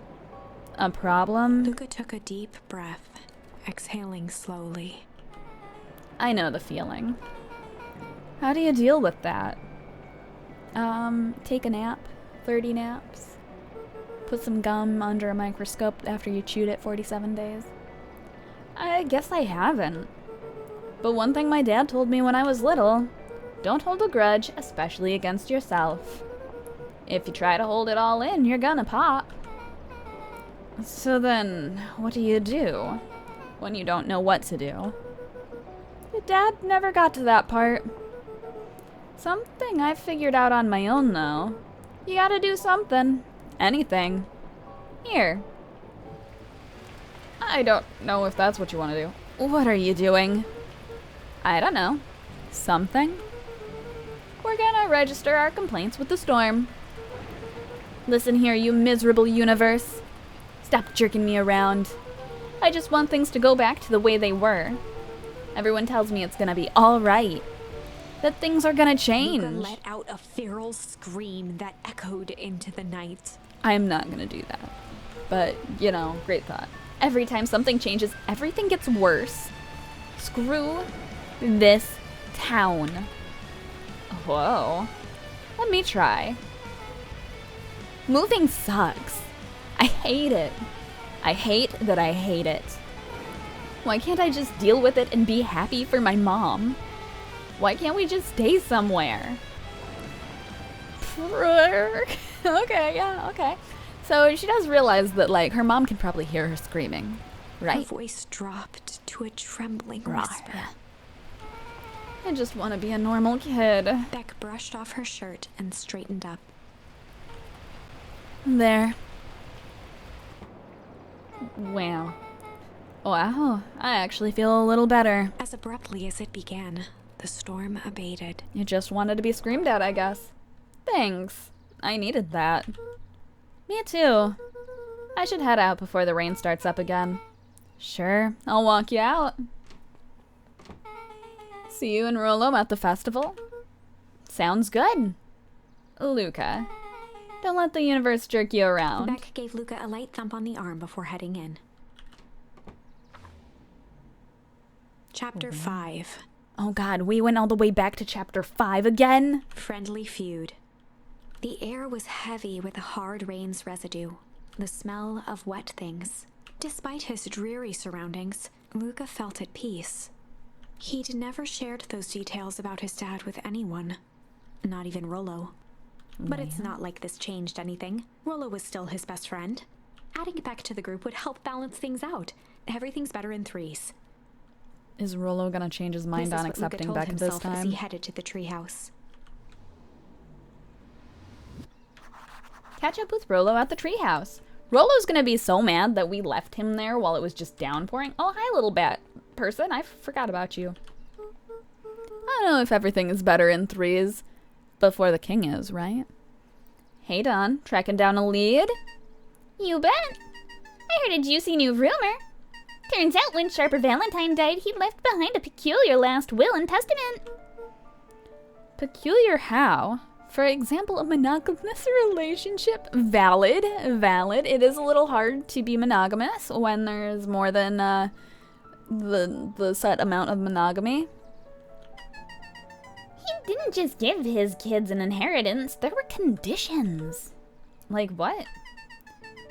Speaker 1: a problem.
Speaker 2: Luca took a deep breath, exhaling slowly.
Speaker 1: I know the feeling. How do you deal with that? Take a nap, 30 naps. Put some gum under a microscope after you chewed it 47 days. I guess I haven't. But one thing my dad told me when I was little, don't hold a grudge, especially against yourself. If you try to hold it all in, you're gonna pop. So then, what do you do when you don't know what to do? Dad never got to that part. Something I figured out on my own, though. You gotta do something. Anything. Here. I don't know if that's what you want to do. What are you doing? I don't know. Something? We're gonna register our complaints with the storm. Listen here, you miserable universe. Stop jerking me around. I just want things to go back to the way they were. Everyone tells me it's gonna be all right. That things are gonna change.
Speaker 2: Luca let out a feral scream that echoed into the night.
Speaker 1: I'm not gonna do that. But, you know, great thought. Every time something changes, everything gets worse. Screw this town. Whoa. Let me try. Moving sucks. I hate it. I hate that I hate it. Why can't I just deal with it and be happy for my mom? Why can't we just stay somewhere? Okay, yeah, okay. So she does realize that, like, her mom can probably hear her screaming, right?
Speaker 2: Her voice dropped to a trembling whisper.
Speaker 1: I just want to be a normal kid.
Speaker 2: Beck brushed off her shirt and straightened up.
Speaker 1: There. Wow. Wow, I actually feel a little better.
Speaker 2: As abruptly as it began, the storm abated.
Speaker 1: You just wanted to be screamed at, I guess. Thanks. I needed that. Me too. I should head out before the rain starts up again. Sure, I'll walk you out. See you and Rollo at the festival? Sounds good. Luca, don't let the universe jerk you around.
Speaker 2: Beck gave Luca a light thump on the arm before heading in. Chapter 5.
Speaker 1: Oh god, we went all the way back to chapter 5 again?
Speaker 2: Friendly feud. The air was heavy with the hard rain's residue, the smell of wet things. Despite his dreary surroundings, Luca felt at peace. He'd never shared those details about his dad with anyone, not even Rollo. But it's not like this changed anything. Rollo was still his best friend. Adding Beck to the group would help balance things out. Everything's better in threes.
Speaker 1: Is Rollo gonna change his mind on accepting Beck this time?
Speaker 2: As he headed to the treehouse.
Speaker 1: Catch up with Rollo at the treehouse. Rollo's gonna be so mad that we left him there while it was just downpouring. Oh, hi, little bat person. I forgot about you. I don't know if everything is better in threes before the king is, right? Hey, Don. Tracking down a lead? You bet. I heard a juicy new rumor. Turns out when Sharper Valentine died, he left behind a peculiar last will and testament. Peculiar how? For example, a monogamous relationship? Valid. Valid. It is a little hard to be monogamous when there's more than the set amount of monogamy. He didn't just give his kids an inheritance. There were conditions. Like what?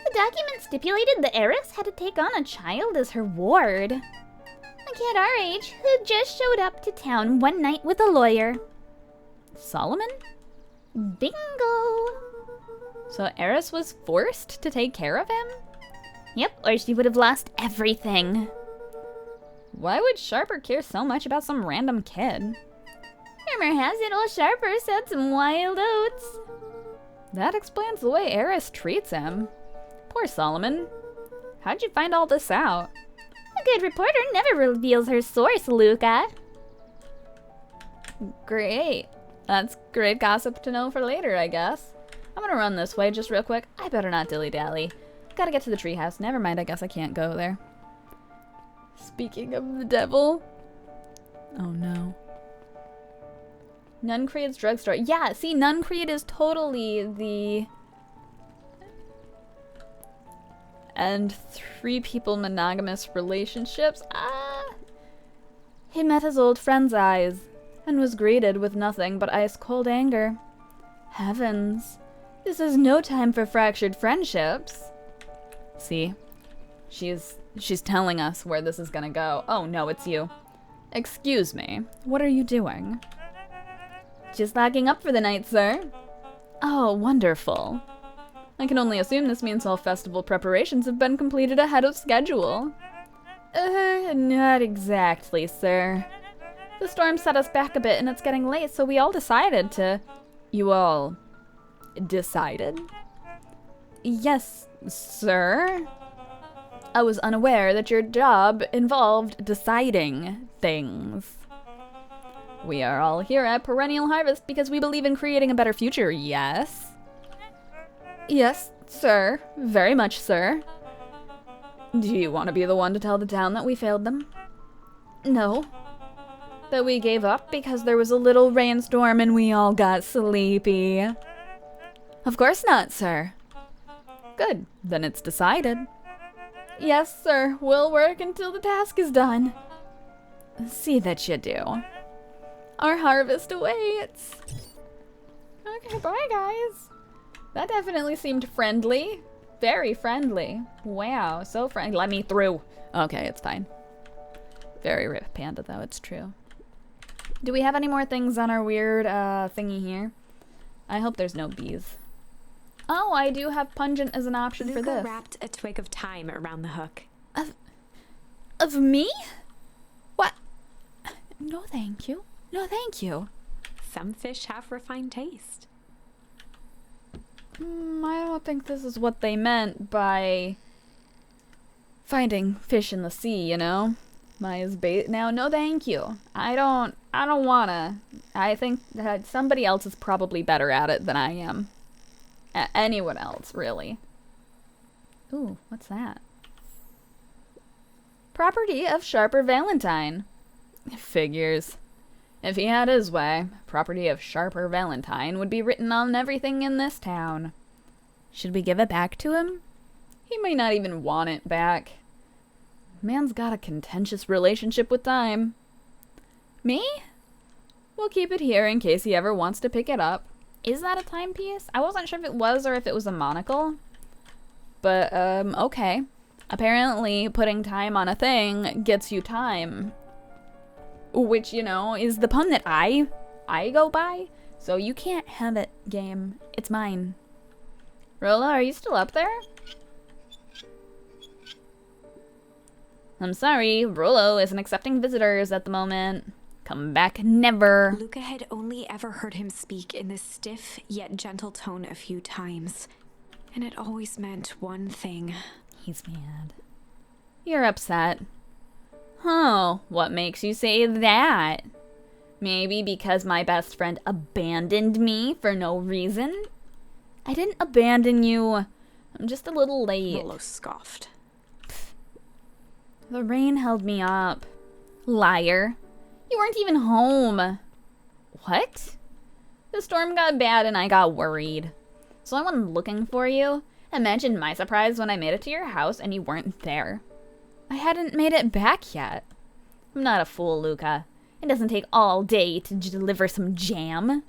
Speaker 1: The document stipulated the heiress had to take on a child as her ward. A kid our age who just showed up to town one night with a lawyer. Solomon? Bingo! So Eris was forced to take care of him? Yep, or she would have lost everything. Why would Sharper care so much about some random kid? Rumor has it old Sharper said some wild oats. That explains the way Eris treats him. Poor Solomon. How'd you find all this out? A good reporter never reveals her source, Luca. Great. That's great gossip to know for later, I guess. I'm gonna run this way just real quick. I better not dilly-dally. Gotta get to the treehouse. Never mind, I guess I can't go there. Speaking of the devil. Oh no. Nun Creed's drugstore. Yeah, see, Nun Creed is totally the... And 3 people monogamous relationships. Ah! He met his old friend's eyes and was greeted with nothing but ice-cold anger. Heavens, this is no time for fractured friendships. See, she's telling us where this is gonna go. Oh no, it's you. Excuse me, what are you doing? Just locking up for the night, sir. Oh, wonderful. I can only assume this means all festival preparations have been completed ahead of schedule. Not exactly, sir. The storm set us back a bit and it's getting late, so we all decided to... You all... decided? Yes, sir. I was unaware that your job involved deciding things. We are all here at Perennial Harvest because we believe in creating a better future, yes? Yes, sir. Very much, sir. Do you want to be the one to tell the town that we failed them? No. That we gave up because there was a little rainstorm and we all got sleepy? Of course not, sir. Good. Then it's decided. Yes, sir. We'll work until the task is done. See that you do. Our harvest awaits. Okay, bye, guys. That definitely seemed friendly. Very friendly. Wow, so friendly. Let me through. Okay, it's fine. Very Rip Panda, though, it's true. Do we have any more things on our weird thingy here? I hope there's no bees. Oh, I do have pungent as an option for this.
Speaker 2: Luca wrapped a twig of thyme around the hook.
Speaker 1: Of me? What? No, thank you. No, thank you.
Speaker 2: Some fish have refined taste.
Speaker 1: I don't think this is what they meant by finding fish in the sea, you know? Maya's bait. Now, no thank you. I don't wanna. I think that somebody else is probably better at it than I am. Anyone else, really. Ooh, what's that? Property of Sharper Valentine. Figures. If he had his way, property of Sharper Valentine would be written on everything in this town. Should we give it back to him? He may not even want it back. Man's got a contentious relationship with time. Me? We'll keep it here in case he ever wants to pick it up. Is that a timepiece? I wasn't sure if it was or if it was a monocle. But, okay. Apparently, putting time on a thing gets you time. Which, you know, is the pun that I go by. So you can't have it, game. It's mine. Rolla, are you still up there? I'm sorry, Rollo isn't accepting visitors at the moment. Come back never.
Speaker 2: Luca had only ever heard him speak in this stiff yet gentle tone a few times. And it always meant one thing.
Speaker 1: He's mad. You're upset. Oh, what makes you say that? Maybe because my best friend abandoned me for no reason? I didn't abandon you. I'm just a little late.
Speaker 2: Rollo scoffed.
Speaker 1: The rain held me up. Liar. You weren't even home. What? The storm got bad and I got worried. So I went looking for you. Imagine my surprise when I made it to your house and you weren't there. I hadn't made it back yet. I'm not a fool, Luca. It doesn't take all day to deliver some jam.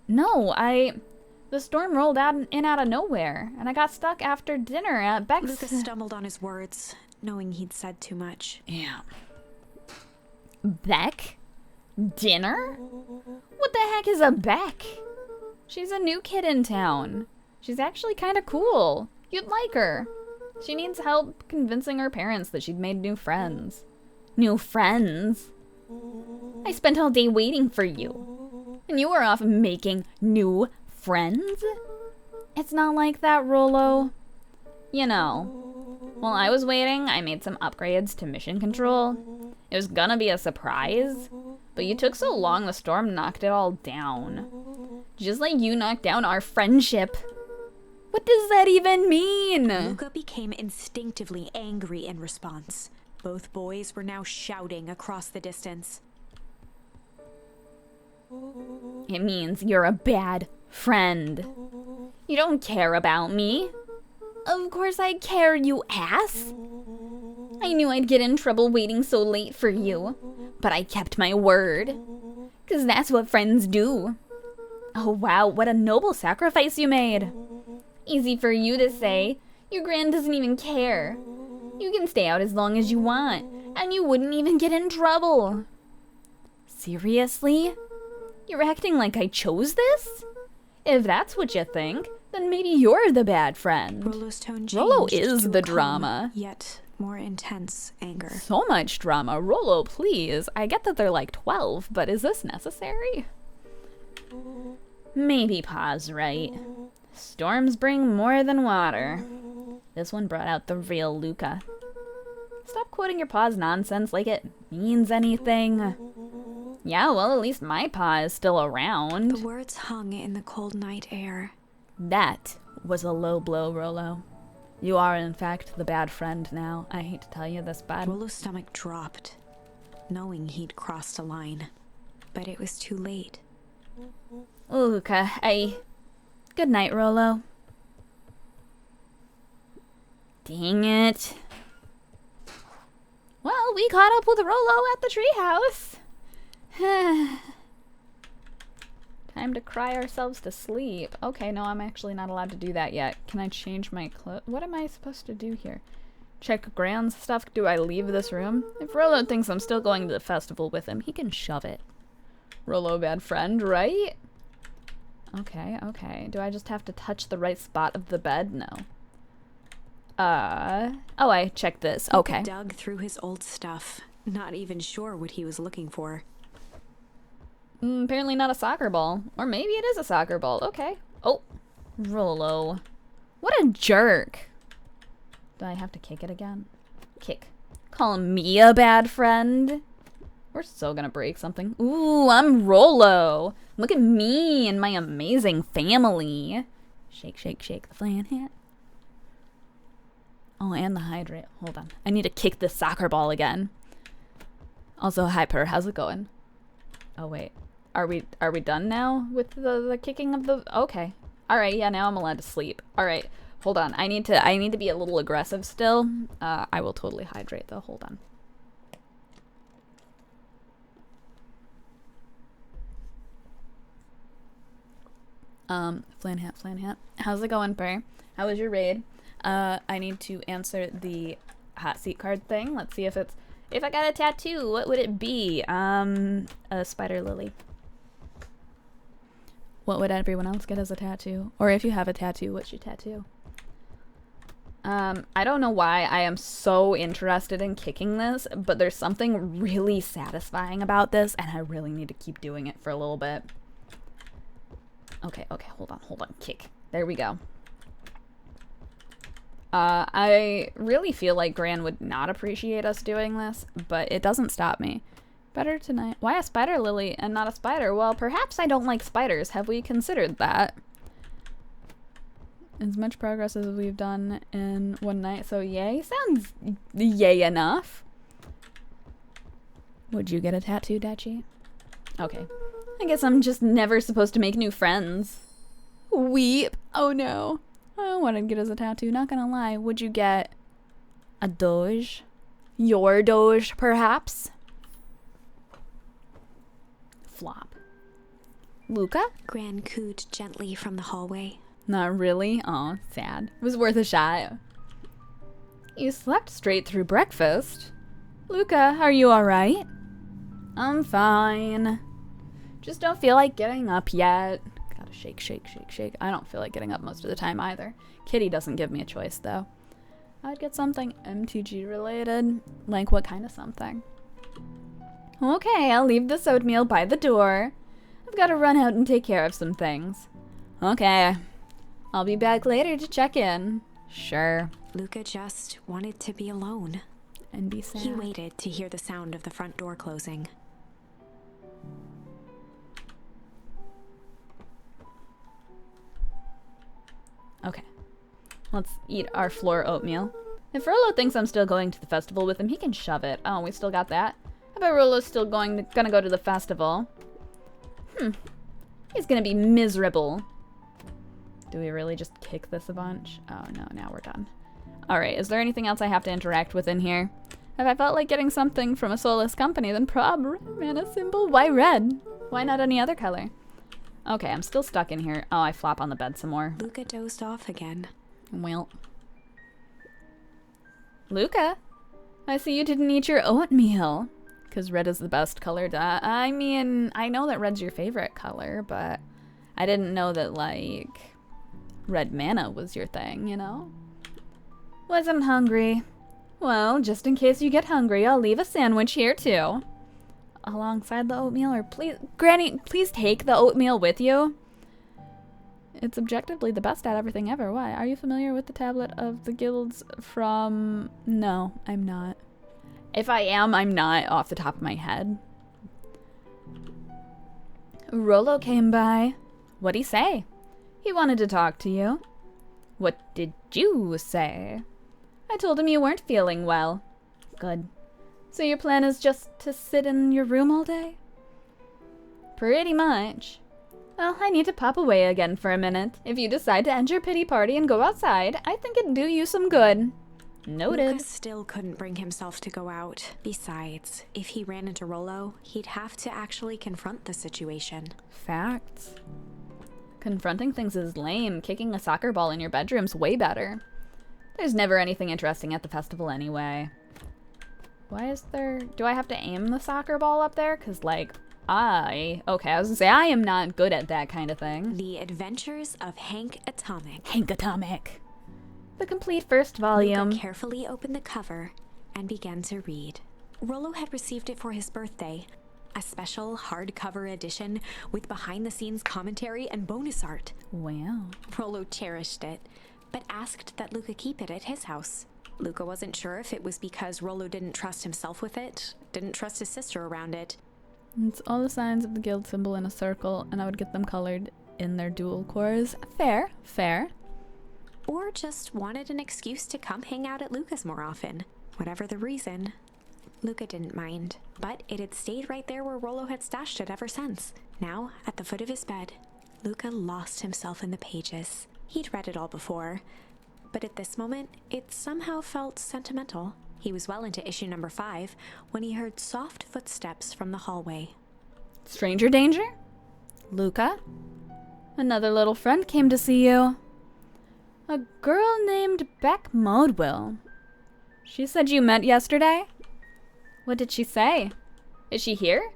Speaker 1: No, The storm rolled in out of nowhere, and I got stuck after dinner at Beck's.
Speaker 2: Luca stumbled on his words, knowing he'd said too much.
Speaker 1: Yeah. Beck? Dinner? What the heck is a Beck? She's a new kid in town. She's actually kind of cool. You'd like her. She needs help convincing her parents that she'd made new friends. New friends? I spent all day waiting for you. And you were off making new friends? It's not like that, Rollo. You know, while I was waiting, I made some upgrades to mission control. It was gonna be a surprise, But you took so long, the storm knocked it all down. Just like you knocked down our friendship. What does that even mean?
Speaker 2: Luca became instinctively angry in response. Both boys were now shouting across the distance.
Speaker 1: It means you're a bad friend. You don't care about me. Of course I care, you ass. I knew I'd get in trouble waiting so late for you, but I kept my word. 'Cause that's what friends do. Oh wow, what a noble sacrifice you made. Easy for you to say. Your gran doesn't even care. You can stay out as long as you want, and you wouldn't even get in trouble. Seriously? You're acting like I chose this? If that's what you think, then maybe you're the bad friend.
Speaker 2: Rollo's tone changed.
Speaker 1: Rollo is
Speaker 2: to
Speaker 1: the
Speaker 2: a calm,
Speaker 1: drama.
Speaker 2: yet more intense anger.
Speaker 1: So much drama. Rollo, please. I get that they're like 12, but is this necessary? Maybe Pa's right. Storms bring more than water. This one brought out the real Luca. Stop quoting your Pa's nonsense like it means anything. Yeah, well, at least my Pa is still around.
Speaker 2: The words hung in the cold night air.
Speaker 1: That was a low blow, Rollo. You are, in fact, the bad friend now. I hate to tell you this, bud.
Speaker 2: Rollo's stomach dropped, knowing he'd crossed a line. But it was too late.
Speaker 1: Luca, Good night, Rollo. Dang it. Well, we caught up with Rollo at the treehouse. Time to cry ourselves to sleep. Okay, no, I'm actually not allowed to do that yet. Can I change my clothes? What am I supposed to do here? Check Gran's stuff? Do I leave this room? If Rollo thinks I'm still going to the festival with him, he can shove it. Rollo, bad friend, right? Okay, okay. Do I just have to touch the right spot of the bed? No. Oh, I checked this. Okay.
Speaker 2: He dug through his old stuff, not even sure what he was looking for.
Speaker 1: Apparently not a soccer ball. Or maybe it is a soccer ball. Okay. Oh, Rollo. What a jerk. Do I have to kick it again? Kick. Call me a bad friend? We're so gonna break something. Ooh, I'm Rollo. Look at me and my amazing family. Shake, shake, shake the flan hat. Oh, and the hydrate. Hold on. I need to kick this soccer ball again. Also, hi, Purr. How's it going? Oh, wait. Are we done now with the kicking of the... Okay. All right. Yeah, now I'm allowed to sleep. All right. Hold on. I need to be a little aggressive still. I will totally hydrate, though. Hold on. Flan hat. How's it going, Purr? How was your raid? I need to answer the hot seat card thing. Let's see if I got a tattoo, what would it be? A spider lily. What would everyone else get as a tattoo? Or if you have a tattoo, what's your tattoo? I don't know why I am so interested in kicking this, but there's something really satisfying about this, and I really need to keep doing it for a little bit. Okay, hold on, kick. There we go. I really feel like Gran would not appreciate us doing this, but it doesn't stop me. Better tonight. Why a spider lily and not a spider? Well, perhaps I don't like spiders. Have we considered that? As much progress as we've done in one night, so yay? Sounds yay enough. Would you get a tattoo, Dachi? Okay. I guess I'm just never supposed to make new friends. Weep. Oh no. I don't want to get as a tattoo, not gonna lie. Would you get a Doge? Your Doge, perhaps? Flop. Luca?
Speaker 2: Gran cooed gently from the hallway.
Speaker 1: Not really? Aw, sad. It was worth a shot. You slept straight through breakfast. Luca, are you alright? I'm fine. Just don't feel like getting up yet. Gotta shake, shake, shake, shake. I don't feel like getting up most of the time either. Kitty doesn't give me a choice, though. I'd get something MTG related. Like what kind of something? Okay, I'll leave this oatmeal by the door. I've got to run out and take care of some things. Okay. I'll be back later to check in. Sure.
Speaker 2: Luca just wanted to be alone.
Speaker 1: And be sad.
Speaker 2: He waited to hear the sound of the front door closing.
Speaker 1: Okay. Let's eat our floor oatmeal. If Rolo thinks I'm still going to the festival with him, he can shove it. Oh, we still got that? I bet Rolo's still gonna go to the festival. He's gonna be miserable. Do we really just kick this a bunch? Oh no, now we're done. Alright, is there anything else I have to interact with in here? If I felt like getting something from a soulless company, then prob ran a symbol. Why red? Why not any other color? Okay, I'm still stuck in here. Oh, I flop on the bed some more.
Speaker 2: Luca dozed off again.
Speaker 1: Well. Luca, I see you didn't eat your oatmeal. Because red is the best color. I mean, I know that red's your favorite color, but I didn't know that, like, red mana was your thing, you know? Wasn't hungry. Well, just in case you get hungry, I'll leave a sandwich here, too. Alongside the oatmeal, or please, Granny, please take the oatmeal with you. It's objectively the best at everything ever. Why? Are you familiar with the tablet of the guilds from... No, I'm not. If I am, I'm not off the top of my head. Rolo came by. What'd he say? He wanted to talk to you. What did you say? I told him you weren't feeling well. Good. So your plan is just to sit in your room all day? Pretty much. Well, I need to pop away again for a minute. If you decide to end your pity party and go outside, I think it'd do you some good. Noted.
Speaker 2: Luca still couldn't bring himself to go out. Besides, if he ran into Rolo, he'd have to actually confront the situation.
Speaker 1: Facts. Confronting things is lame. Kicking a soccer ball in your bedroom's way better. There's never anything interesting at the festival anyway. Why is there... Do I have to aim the soccer ball up there? Because, like, I was gonna say, I am not good at that kind of thing.
Speaker 2: The Adventures of Hank Atomic.
Speaker 1: Hank Atomic. The complete first volume.
Speaker 2: Luca carefully opened the cover and began to read. Rolo had received it for his birthday. A special hardcover edition with behind-the-scenes commentary and bonus art.
Speaker 1: Wow.
Speaker 2: Rolo cherished it, but asked that Luca keep it at his house. Luca wasn't sure if it was because Rolo didn't trust himself with it, didn't trust his sister around it.
Speaker 1: It's all the signs of the guild symbol in a circle, and I would get them colored in their dual cores. Fair, fair.
Speaker 2: Or just wanted an excuse to come hang out at Luca's more often. Whatever the reason, Luca didn't mind. But it had stayed right there where Rolo had stashed it ever since. Now, at the foot of his bed, Luca lost himself in the pages. He'd read it all before, but at this moment, it somehow felt sentimental. He was well into issue number 5 when he heard soft footsteps from the hallway.
Speaker 1: Stranger danger? Luca? Another little friend came to see you. A girl named Beck Modewell. She said you met yesterday? What did she say? Is she here?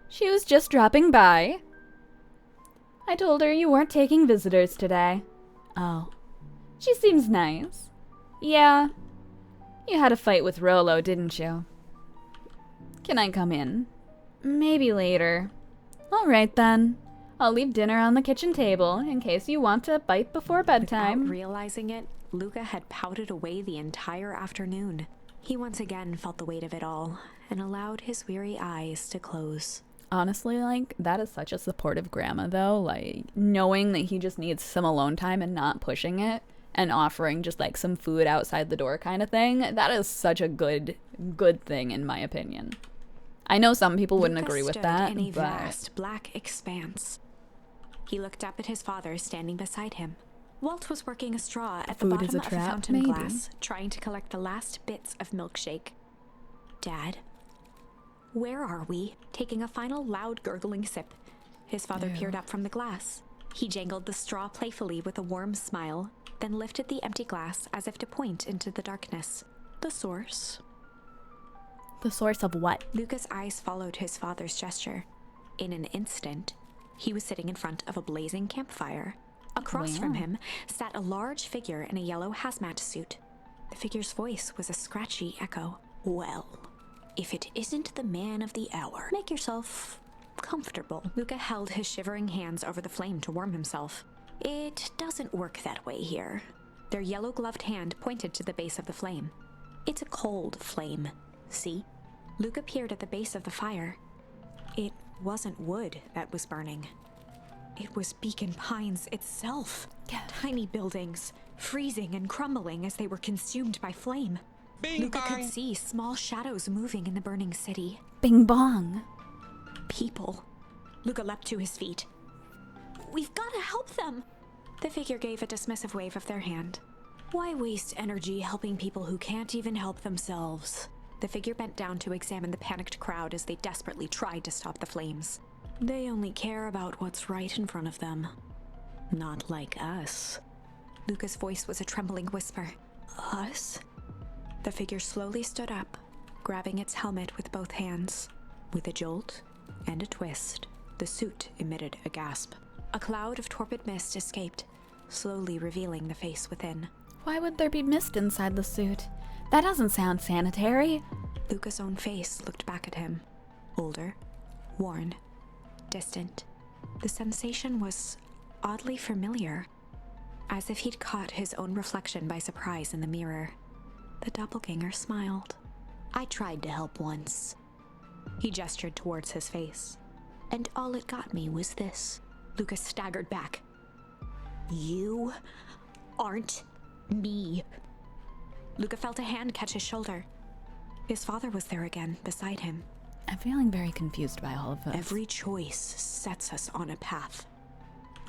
Speaker 1: She was just dropping by. I told her you weren't taking visitors today. Oh. She seems nice. Yeah. You had a fight with Rolo, didn't you? Can I come in? Maybe later. All right, then. I'll leave dinner on the kitchen table in case you want to bite before bedtime.
Speaker 2: Without realizing it, Luca had pouted away the entire afternoon. He once again felt the weight of it all and allowed his weary eyes to close.
Speaker 1: Honestly, like, that is such a supportive grandma, though. Like, knowing that he just needs some alone time and not pushing it and offering just, like, some food outside the door kind of thing. That is such a good thing, in my opinion. I know some people wouldn't
Speaker 2: Luca
Speaker 1: agree with
Speaker 2: stood
Speaker 1: that,
Speaker 2: in a
Speaker 1: but...
Speaker 2: vast black expanse. He looked up at his father standing beside him. Walt was working a straw at the
Speaker 1: Food
Speaker 2: bottom
Speaker 1: is a
Speaker 2: of a
Speaker 1: trap,
Speaker 2: fountain
Speaker 1: maybe.
Speaker 2: glass, trying to collect the last bits of milkshake. Dad, where are we? Taking a final loud gurgling sip. His father
Speaker 1: Ew.
Speaker 2: peered up from the glass. He jangled the straw playfully with a warm smile, then lifted the empty glass as if to point into the darkness. The source.
Speaker 1: The source of what?
Speaker 2: Luca's eyes followed his father's gesture. In an instant, he was sitting in front of a blazing campfire. Across from
Speaker 1: Wow.
Speaker 2: him sat a large figure in a yellow hazmat suit. The figure's voice was a scratchy echo. Well, if it isn't the man of the hour, make yourself comfortable. Luca held his shivering hands over the flame to warm himself. It doesn't work that way here. Their yellow-gloved hand pointed to the base of the flame. It's a cold flame. See? Luca peered at the base of the fire. It wasn't wood that was burning. It was Beacon Pines itself.
Speaker 1: Yeah.
Speaker 2: Tiny buildings, freezing and crumbling as they were consumed by flame. Luca could see small shadows moving in the burning city.
Speaker 1: Bing bong.
Speaker 2: People. Luca leapt to his feet. We've got to help them. The figure gave a dismissive wave of their hand. Why waste energy helping people who can't even help themselves? The figure bent down to examine the panicked crowd as they desperately tried to stop the flames. They only care about what's right in front of them. Not like us. Luca's voice was a trembling whisper. Us? The figure slowly stood up, grabbing its helmet with both hands. With a jolt and a twist, the suit emitted a gasp. A cloud of torpid mist escaped, slowly revealing the face within.
Speaker 1: Why would there be mist inside the suit? That doesn't sound sanitary.
Speaker 2: Luca's own face looked back at him. Older, worn, distant. The sensation was oddly familiar, as if he'd caught his own reflection by surprise in the mirror. The doppelganger smiled. I tried to help once. He gestured towards his face. And all it got me was this. Luca staggered back. You aren't me. Luca felt a hand catch his shoulder. His father was there again, beside him.
Speaker 1: I'm feeling very confused by all of this.
Speaker 2: Every choice sets us on a path.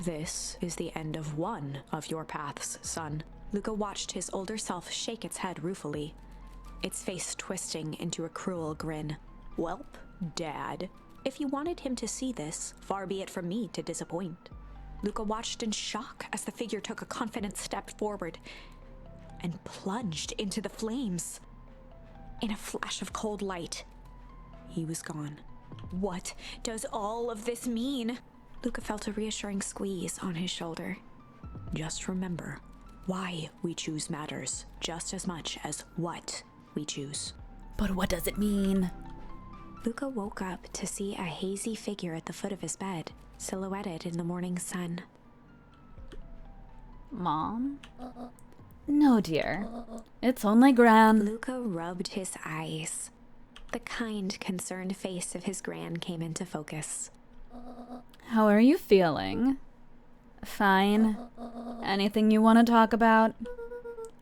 Speaker 2: This is the end of one of your paths, son. Luca watched his older self shake its head ruefully, its face twisting into a cruel grin. Welp, Dad, if you wanted him to see this, far be it from me to disappoint. Luca watched in shock as the figure took a confident step forward and plunged into the flames. In a flash of cold light, he was gone. What does all of this mean? Luca felt a reassuring squeeze on his shoulder. Just remember, why we choose matters just as much as what we choose.
Speaker 1: But what does it mean?
Speaker 2: Luca woke up to see a hazy figure at the foot of his bed, silhouetted in the morning sun.
Speaker 1: Mom? No, dear. It's only Gran.
Speaker 2: Luca rubbed his eyes. The kind, concerned face of his Gran came into focus.
Speaker 1: How are you feeling? Fine. Anything you want to talk about?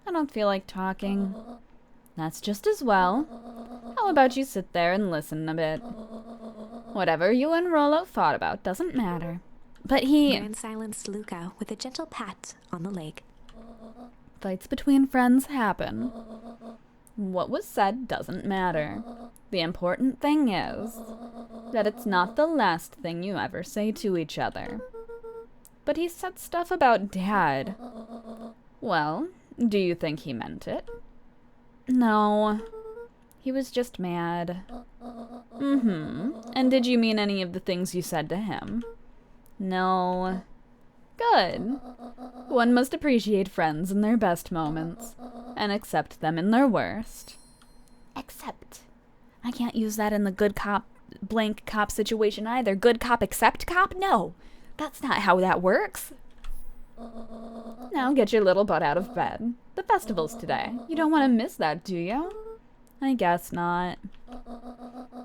Speaker 1: I don't feel like talking. That's just as well. How about you sit there and listen a bit? Whatever you and Rollo fought about doesn't matter. But
Speaker 2: Gran silenced Luca with a gentle pat on the leg.
Speaker 1: Fights between friends happen. What was said doesn't matter. The important thing is that it's not the last thing you ever say to each other. But he said stuff about Dad. Well, do you think he meant it? No. He was just mad. And did you mean any of the things you said to him? No. Good. One must appreciate friends in their best moments, and accept them in their worst. Accept. I can't use that in the good cop, blank cop situation either. Good cop, accept cop? No. That's not how that works. Now get your little butt out of bed. The festival's today. You don't want to miss that, do you? I guess not.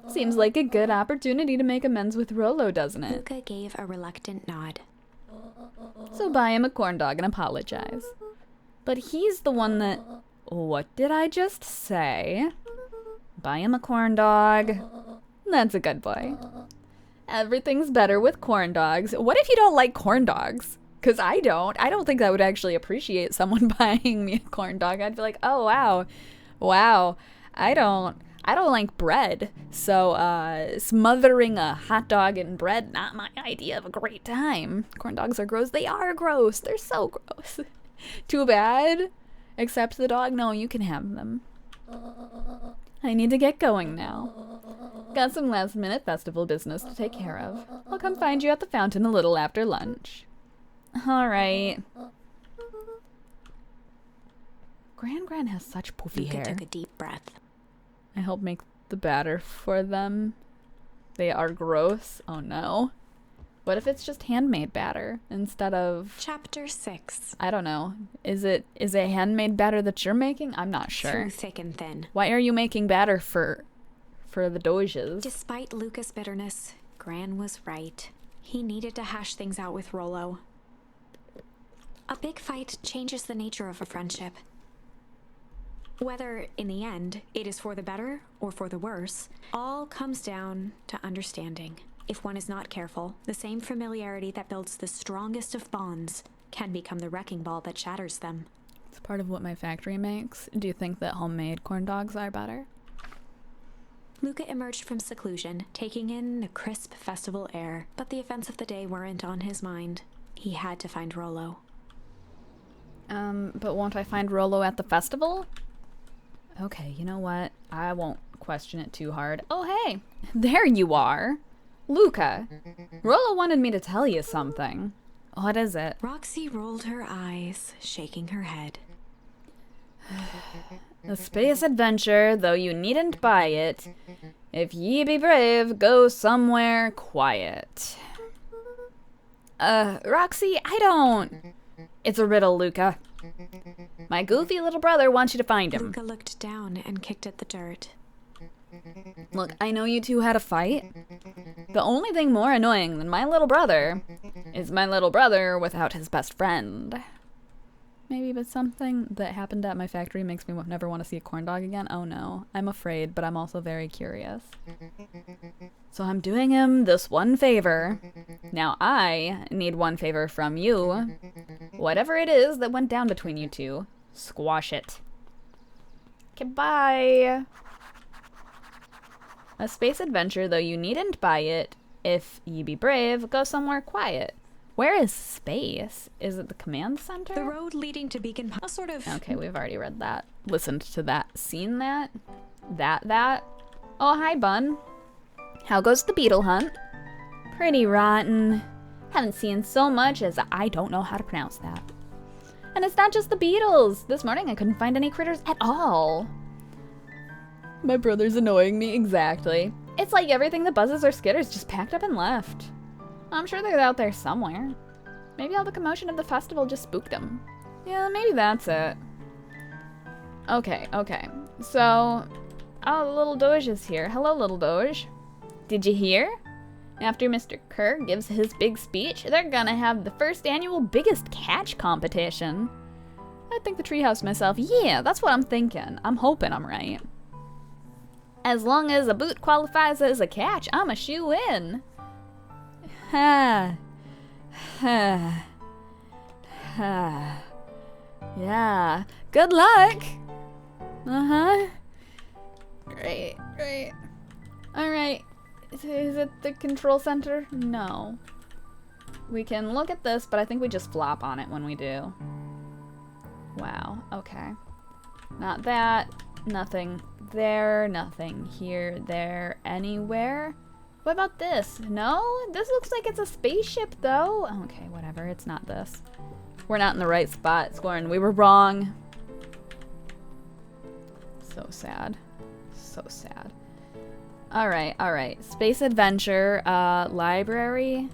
Speaker 1: Seems like a good opportunity to make amends with Rollo, doesn't it?
Speaker 2: Luca gave a reluctant nod.
Speaker 1: So buy him a corn dog and apologize. But he's the one that... What did I just say? Buy him a corn dog. That's a good boy. Everything's better with corn dogs. What if you don't like corn dogs? Because I don't. I don't think I would actually appreciate someone buying me a corn dog. I'd be like, oh, wow. Wow. I don't like bread. So smothering a hot dog in bread, not my idea of a great time. Corn dogs are gross. They are gross. They're so gross. Too bad. Accept the dog. No, you can have them. I need to get going now. Got some last minute festival business to take care of. I'll come find you at the fountain a little after lunch. All right. Gran has such poofy
Speaker 2: Luca
Speaker 1: hair.
Speaker 2: took a deep breath.
Speaker 1: I help make the batter for them. They are gross. Oh no. What if it's just handmade batter instead of...
Speaker 2: Chapter 6.
Speaker 1: I don't know. Is it handmade batter that you're making? I'm not sure.
Speaker 2: Through thick and thin.
Speaker 1: Why are you making batter for the Doges?
Speaker 2: Despite Luca's bitterness, Gran was right. He needed to hash things out with Rollo. A big fight changes the nature of a friendship. Whether, in the end, it is for the better or for the worse, all comes down to understanding. If one is not careful, the same familiarity that builds the strongest of bonds can become the wrecking ball that shatters them.
Speaker 1: It's part of what my factory makes. Do you think that homemade corn dogs are better?
Speaker 2: Luca emerged from seclusion, taking in the crisp festival air, but the events of the day weren't on his mind. He had to find Rollo.
Speaker 1: But won't I find Rollo at the festival? Okay, you know what? I won't question it too hard. Oh, hey! There you are! Luca! Rollo wanted me to tell you something. What is it?
Speaker 2: Roxy rolled her eyes, shaking her head.
Speaker 1: A space adventure, though you needn't buy it. If ye be brave, go somewhere quiet. Roxy, I don't... It's a riddle, Luca. My goofy little brother wants you to find him.
Speaker 2: Luca looked down and kicked at the dirt.
Speaker 1: Look, I know you two had a fight. The only thing more annoying than my little brother is my little brother without his best friend. Maybe, but something that happened at my factory makes me never want to see a corn dog again. Oh no, I'm afraid, but I'm also very curious. So I'm doing him this one favor. Now I need one favor from you. Whatever it is that went down between you two, squash it. Goodbye. A space adventure, though you needn't buy it. If ye be brave, go somewhere quiet. Where is space? Is it the command center?
Speaker 2: The road leading to Beacon, a sort of...
Speaker 1: Okay, we've already read that. Listened to that. Seen that? That? Oh, hi, Bun. How goes the beetle hunt? Pretty rotten. Haven't seen so much as I don't know how to pronounce that. And it's not just the beetles. This morning I couldn't find any critters at all. My brother's annoying me, exactly. It's like everything that buzzes or skitters just packed up and left. I'm sure they're out there somewhere. Maybe all the commotion of the festival just spooked them. Yeah, maybe that's it. Okay. So, little Doge is here. Hello, little Doge. Did you hear? After Mr. Kerr gives his big speech, they're gonna have the first annual biggest catch competition. I think the treehouse myself. Yeah, that's what I'm thinking. I'm hoping I'm right. As long as a boot qualifies as a catch, I'm a shoe-in. Yeah. Good luck. Great. Alright. Is it the control center? No. We can look at this, but I think we just flop on it when we do. Wow. Okay. Not that. Nothing there. Nothing here, there, anywhere. What about this? No? This looks like it's a spaceship, though. Okay, whatever. It's not this. We're not in the right spot, Scorn. We were wrong. So sad. So sad. Alright. Space adventure. Library.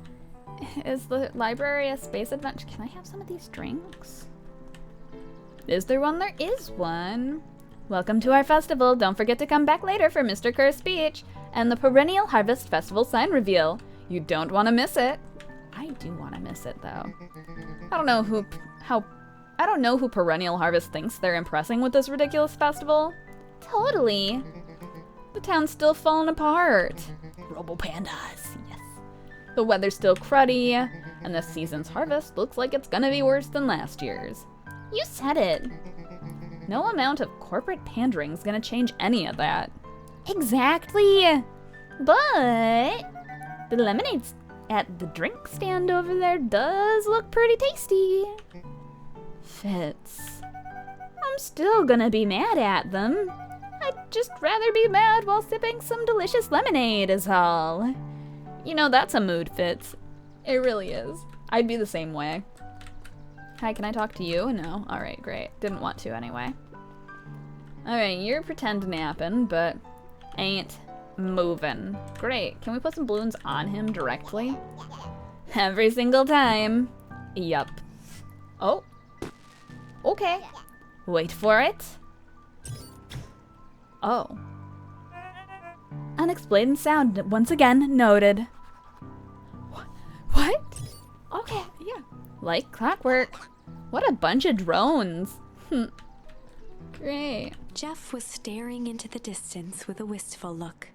Speaker 1: Is the library a space adventure? Can I have some of these drinks? Is there one? There is one. Welcome to our festival. Don't forget to come back later for Mr. Kerr's speech and the Perennial Harvest Festival sign reveal. You don't want to miss it. I do want to miss it, though. I don't know who Perennial Harvest thinks they're impressing with this ridiculous festival. Totally. The town's still falling apart. Robo-pandas, yes. The weather's still cruddy, and this season's harvest looks like it's gonna be worse than last year's. You said it. No amount of corporate pandering's gonna change any of that. Exactly. But the lemonade at the drink stand over there does look pretty tasty. Fitz. I'm still gonna be mad at them. I'd just rather be mad while sipping some delicious lemonade is all. You know, that's a mood, Fitz. It really is. I'd be the same way. Hi, can I talk to you? No? Alright, great. Didn't want to anyway. Alright, you're pretend napping, but ain't moving. Great. Can we put some balloons on him directly? Every single time. Yup. Oh. Okay. Wait for it. Oh. Unexplained sound once again noted. Like clockwork. What a bunch of drones. Great.
Speaker 2: Jeff was staring into the distance with a wistful look.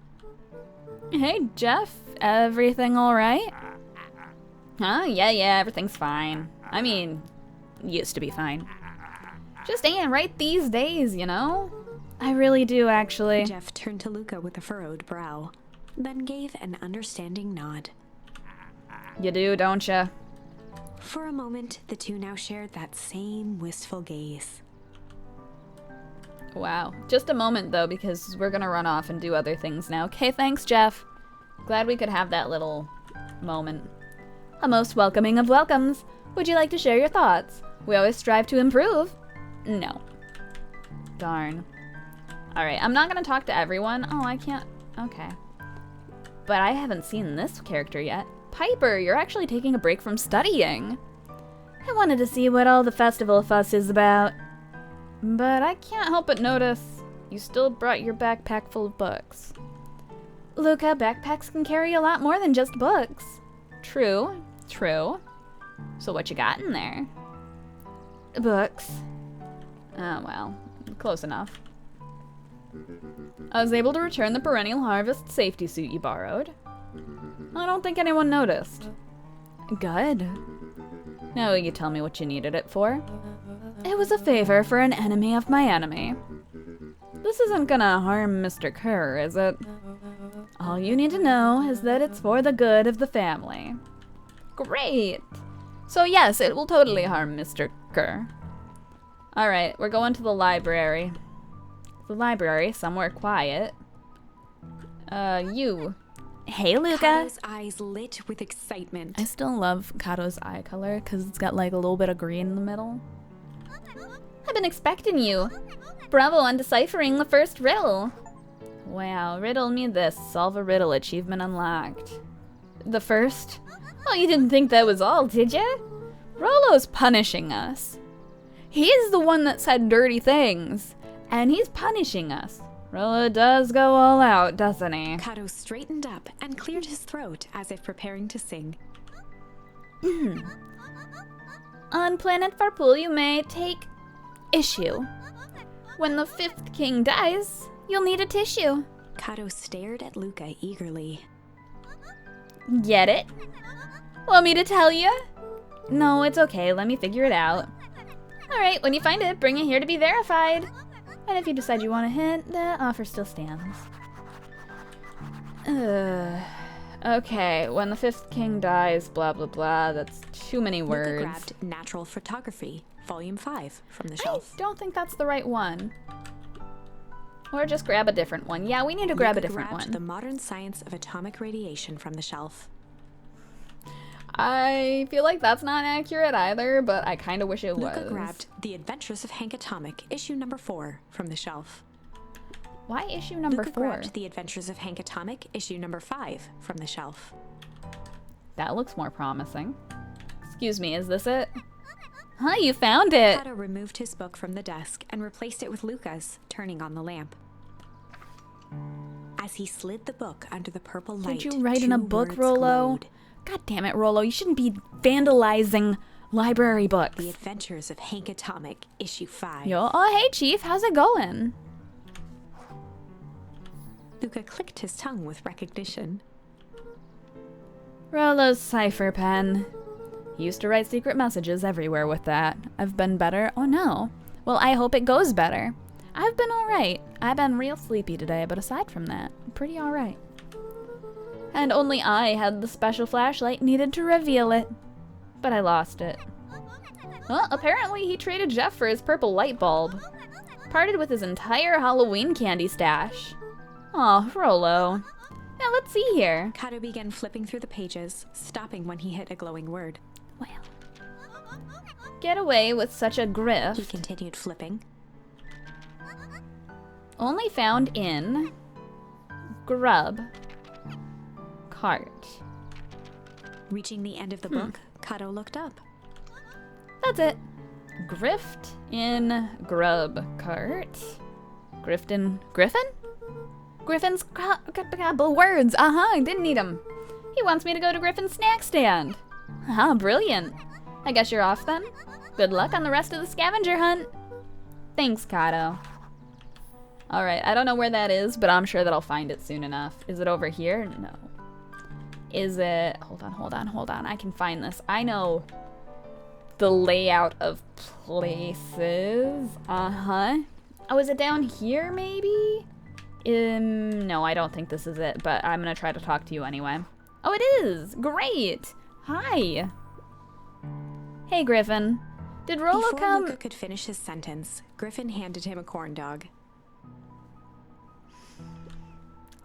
Speaker 1: Hey, Jeff, everything all right? Huh? Yeah, everything's fine. I mean, used to be fine. Just ain't right these days, you know? I really do, actually.
Speaker 2: Jeff turned to Luca with a furrowed brow, then gave an understanding nod.
Speaker 1: You do, don't ya?
Speaker 2: For a moment, the two now shared that same wistful gaze.
Speaker 1: Wow. Just a moment, though, because we're gonna run off and do other things now. Okay, thanks, Jeff. Glad we could have that little moment. A most welcoming of welcomes. Would you like to share your thoughts? We always strive to improve. No. Darn. Alright, I'm not gonna talk to everyone. Oh, I can't. Okay. But I haven't seen this character yet. Piper, you're actually taking a break from studying. I wanted to see what all the festival fuss is about. But I can't help but notice you still brought your backpack full of books. Luca, backpacks can carry a lot more than just books. True. So what you got in there? Books. Oh, well, close enough. I was able to return the Perennial Harvest safety suit you borrowed. I don't think anyone noticed. Good. Now will you tell me what you needed it for? It was a favor for an enemy of my enemy. This isn't gonna harm Mr. Kerr, is it? All you need to know is that it's for the good of the family. Great! So yes, it will totally harm Mr. Kerr. Alright, we're going to the library. The library, somewhere quiet. You. Hey, Luca!
Speaker 2: Kato's eyes lit with excitement.
Speaker 1: I still love Kato's eye color, because it's got like a little bit of green in the middle. I've been expecting you. Bravo on deciphering the first riddle. Wow, riddle me this. Solve a riddle, achievement unlocked. The first? Oh, you didn't think that was all, did ya? Rollo's punishing us. He's the one that said dirty things, and he's punishing us. Rollo does go all out, doesn't he?
Speaker 2: Kato straightened up and cleared his throat as if preparing to sing.
Speaker 1: On planet Farpool, you may take issue. When the fifth king dies, you'll need a tissue.
Speaker 2: Kato stared at Luca eagerly.
Speaker 1: Get it? Want me to tell you? No, it's okay. Let me figure it out. Alright, when you find it, bring it here to be verified. And if you decide you want a hint, the offer still stands. Okay, when the fifth king dies, blah blah blah, that's too many words.
Speaker 2: Luca grabbed Natural Photography, Volume 5, from the
Speaker 1: I
Speaker 2: shelf.
Speaker 1: don't think that's the right one. Or just grab a different one. Yeah, we need to grab a different
Speaker 2: grabbed
Speaker 1: one.
Speaker 2: The Modern Science of Atomic Radiation from the shelf.
Speaker 1: I feel like that's not accurate either, but I kind of wish it was.
Speaker 2: Luca grabbed The Adventures of Hank Atomic, issue number 4, from the shelf.
Speaker 1: Why issue number
Speaker 2: Luca
Speaker 1: 4?
Speaker 2: grabbed The Adventures of Hank Atomic, issue number 5, from the shelf.
Speaker 1: That looks more promising. Excuse me, is this it? Huh, you found it!
Speaker 2: Kato removed his book from the desk and replaced it with Luca's, turning on the lamp. As he slid the book under the purple light,
Speaker 1: Did you write in a
Speaker 2: 2
Speaker 1: book,
Speaker 2: words
Speaker 1: Rollo?
Speaker 2: glowed.
Speaker 1: God damn it, Rollo, you shouldn't be vandalizing library books.
Speaker 2: The Adventures of Hank Atomic, issue 5.
Speaker 1: Yo, oh hey Chief, how's it going?
Speaker 2: Luca clicked his tongue with recognition.
Speaker 1: Rollo's cipher pen. He used to write secret messages everywhere with that. I've been better. Oh no. Well, I hope it goes better. I've been alright. I've been real sleepy today, but aside from that, pretty alright. And only I had the special flashlight needed to reveal it. But I lost it. Well, apparently he traded Jeff for his purple light bulb. Parted with his entire Halloween candy stash. Aw, Rollo. Now let's see here.
Speaker 2: Kato began flipping through the pages, stopping when he hit a glowing word.
Speaker 1: Well. Get away with such a
Speaker 2: He
Speaker 1: grift.
Speaker 2: continued flipping.
Speaker 1: Only found in Grub Cart.
Speaker 2: Reaching the end of the book, Kato looked up.
Speaker 1: That's it. Grift in Grub Cart. Grift in Griffin? Griffin's words. I didn't need them. He wants me to go to Griffin's snack stand. Brilliant. I guess you're off then? Good luck on the rest of the scavenger hunt. Thanks, Kato. Alright, I don't know where that is, but I'm sure that I'll find it soon enough. Is it over here? No. Is it... Hold on. I can find this. I know the layout of places. Uh-huh. Oh, is it down here, maybe? No, I don't think this is it, but I'm gonna try to talk to you anyway. Oh, it is! Great! Hi! Hey, Griffin. Did Rollo
Speaker 2: Before
Speaker 1: come?
Speaker 2: Luca could finish his sentence, Griffin handed him a corn dog.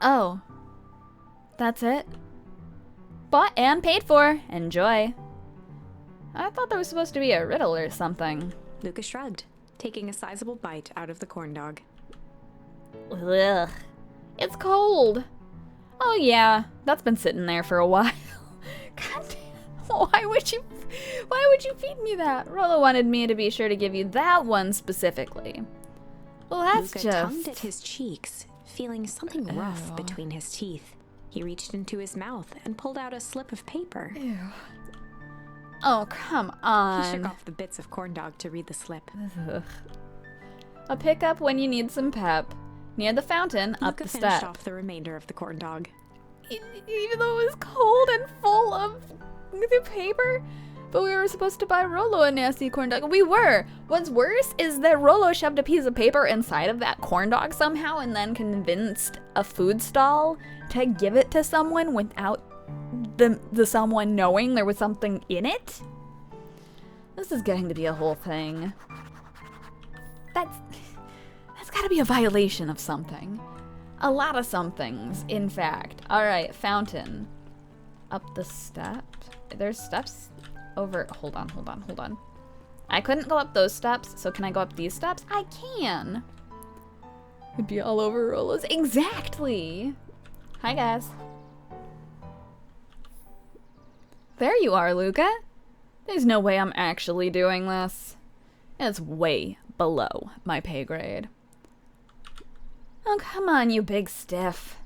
Speaker 1: Oh. That's it? Bought and paid for. Enjoy. I thought there was supposed to be a riddle or something.
Speaker 2: Luca shrugged, taking a sizable bite out of the corn dog.
Speaker 1: Ugh. It's cold. Oh yeah, that's been sitting there for a while. God damn. Why would you feed me that? Rollo wanted me to be sure to give you that one specifically. Well, that's
Speaker 2: Luca
Speaker 1: just...
Speaker 2: tongued at his cheeks, feeling something rough between his teeth. He reached into his mouth and pulled out a slip of paper.
Speaker 1: Ew. Oh, come
Speaker 2: He
Speaker 1: on.
Speaker 2: shook off the bits of corn dog to read the slip.
Speaker 1: Ugh. A pickup when you need some pep. Near the fountain, up
Speaker 2: Luca
Speaker 1: the
Speaker 2: finished
Speaker 1: step.
Speaker 2: off the remainder of the corn dog.
Speaker 1: Even though it was cold and full of the paper, but we were supposed to buy Rollo a nasty corn dog. We were. What's worse is that Rollo shoved a piece of paper inside of that corn dog somehow and then convinced a food stall to give it to someone without the someone knowing there was something in it. This is getting to be a whole thing. That's gotta be a violation of something. A lot of somethings, in fact. Alright, fountain. Up the step. There's steps over. Hold on. I couldn't go up those steps, so can I go up these steps? I can. It'd be all over Rollo's. Exactly. Hi, guys. There you are, Luca. There's no way I'm actually doing this. It's way below my pay grade. Oh, come on, you big stiff.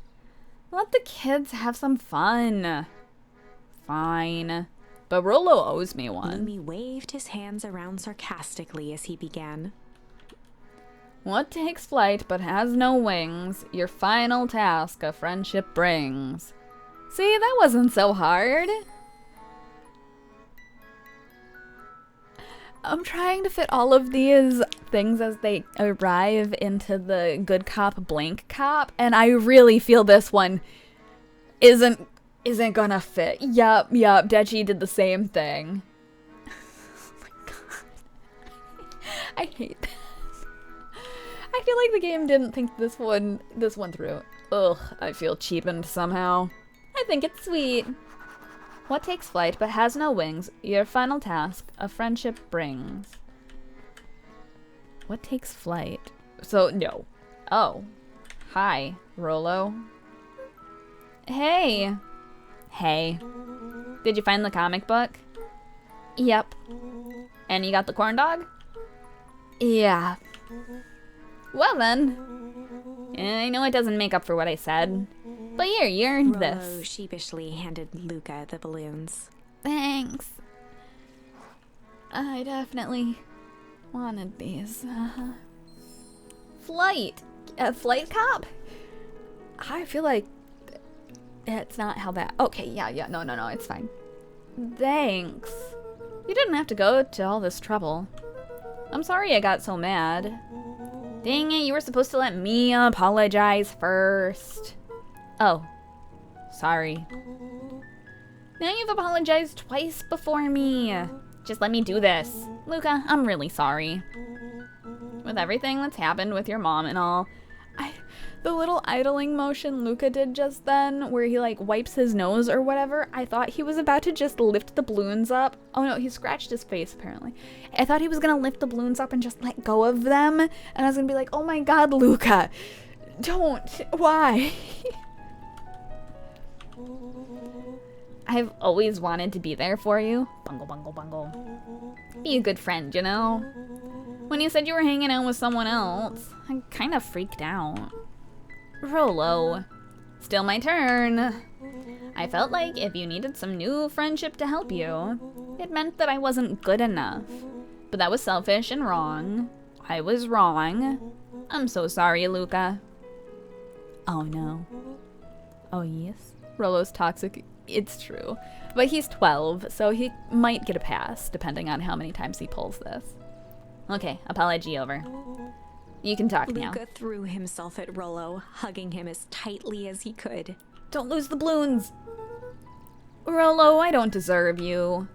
Speaker 1: Let the kids have some fun. Fine. But Rollo owes me one.
Speaker 2: Lumi waved his hands around sarcastically as he began.
Speaker 1: What takes flight but has no wings, your final task a friendship brings. See, that wasn't so hard. I'm trying to fit all of these things as they arrive into the good cop blank cop, and I really feel this one isn't gonna fit. Yup, Dechi did the same thing. Oh my god. I hate that. I feel like the game didn't think this one through. Ugh, I feel cheapened somehow. I think it's sweet. What takes flight but has no wings, your final task a friendship brings. What takes flight? So, no. Oh. Hi, Rollo. Hey. Hey. Did you find the comic book? Yep. And you got the corn dog? Yeah. Well then. I know it doesn't make up for what I said. But here, you earned
Speaker 2: Rollo
Speaker 1: this.
Speaker 2: sheepishly handed Luca the balloons.
Speaker 1: Thanks. I definitely wanted these. Flight. Flight cop? I feel like it's not how that... Okay, yeah, no, it's fine. Thanks. You didn't have to go to all this trouble. I'm sorry I got so mad. Dang it, you were supposed to let me apologize first. Oh, sorry. Now you've apologized twice before me. Just let me do this. Luca, I'm really sorry. With everything that's happened with your mom and all, the little idling motion Luca did just then, where he like wipes his nose or whatever, I thought he was about to just lift the balloons up. Oh no, he scratched his face apparently. I thought he was gonna lift the balloons up and just let go of them, and I was gonna be like, oh my god, Luca, don't, why? I've always wanted to be there for you. Bungle, bungle, bungle. Be a good friend, you know? When you said you were hanging out with someone else, I kind of freaked out. Rollo. Still my turn. I felt like if you needed some new friendship to help you, it meant that I wasn't good enough. But that was selfish and wrong. I was wrong. I'm so sorry, Luca. Oh no. Oh yes. Rollo's toxic. It's true. But he's 12, so he might get a pass, depending on how many times he pulls this. Okay, apology over. You can talk now.
Speaker 2: Luca threw himself at Rollo, hugging him as tightly as he could.
Speaker 1: Don't lose the balloons! Rollo, I don't deserve you.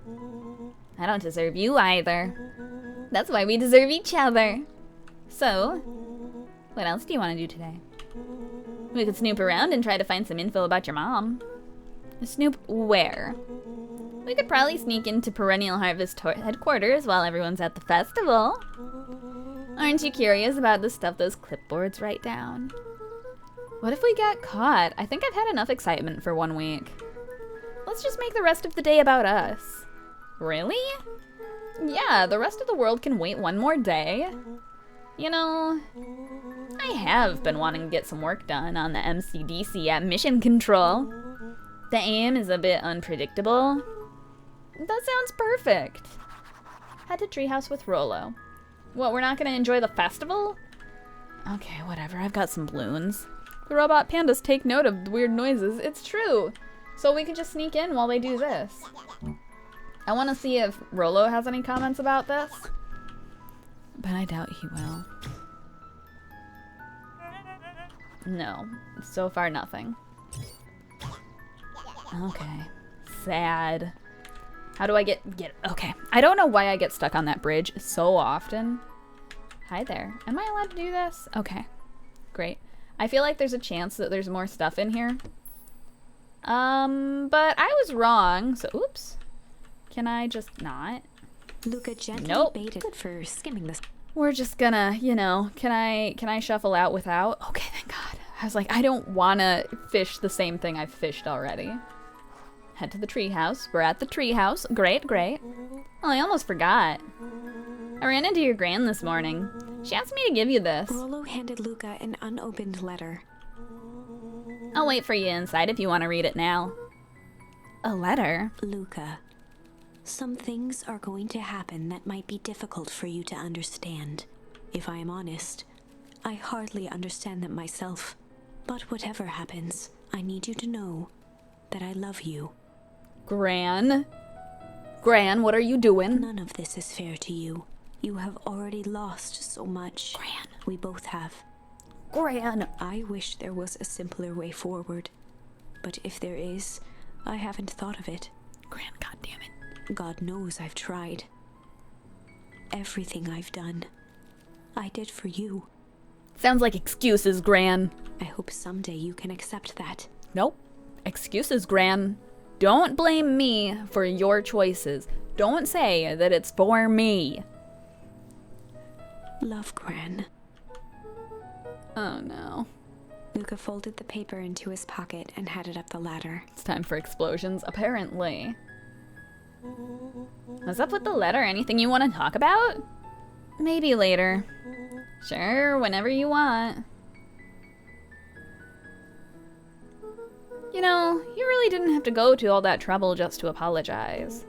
Speaker 1: I don't deserve you either. That's why we deserve each other. So, what else do you want to do today? We could snoop around and try to find some info about your mom. Snoop where? We could probably sneak into Perennial Harvest headquarters while everyone's at the festival. Aren't you curious about the stuff those clipboards write down? What if we get caught? I think I've had enough excitement for 1 week. Let's just make the rest of the day about us. Really? Yeah, the rest of the world can wait 1 more day. You know, I have been wanting to get some work done on the MCDC at Mission Control. The aim is a bit unpredictable. That sounds perfect. Head to Treehouse with Rollo. What, we're not gonna enjoy the festival? Okay, whatever, I've got some balloons. The robot pandas take note of the weird noises. It's true. So we can just sneak in while they do this. I want to see if Rollo has any comments about this. But I doubt he will. No. So far, nothing. Okay. Sad. How do I get... Okay. I don't know why I get stuck on that bridge so often. Hi there. Am I allowed to do this? Okay. Great. I feel like there's a chance that there's more stuff in here. But I was wrong, so oops. Can I just not?
Speaker 2: Luca gently baited for skimming this.
Speaker 1: We're just gonna, you know, can I shuffle out without? Okay, thank God. I was like, I don't wanna fish the same thing I've fished already. Head to the treehouse. We're at the treehouse. Great, great. Oh, I almost forgot. I ran into your gran this morning. She asked me to give you this.
Speaker 2: Rollo handed Luca an unopened letter.
Speaker 1: I'll wait for you inside if you want to read it now. A letter?
Speaker 2: Luca, some things are going to happen that might be difficult for you to understand. If I am honest, I hardly understand them myself. But whatever happens, I need you to know that I love you.
Speaker 1: Gran? Gran, what are you doing?
Speaker 2: None of this is fair to you. You have already lost so much.
Speaker 1: Gran.
Speaker 2: We both have.
Speaker 1: Gran.
Speaker 2: I wish there was a simpler way forward. But if there is, I haven't thought of it.
Speaker 1: Gran, goddammit.
Speaker 2: God knows I've tried. Everything I've done, I did for you.
Speaker 1: Sounds like excuses, Gran.
Speaker 2: I hope someday you can accept that.
Speaker 1: Nope. Excuses, Gran. Don't blame me for your choices. Don't say that it's for me.
Speaker 2: Love, Gran.
Speaker 1: Oh no.
Speaker 2: Luca folded the paper into his pocket and headed up the ladder.
Speaker 1: It's time for explosions, apparently. What's up with the letter? Anything you want to talk about? Maybe later. Sure, whenever you want. You know, you really didn't have to go to all that trouble just to apologize.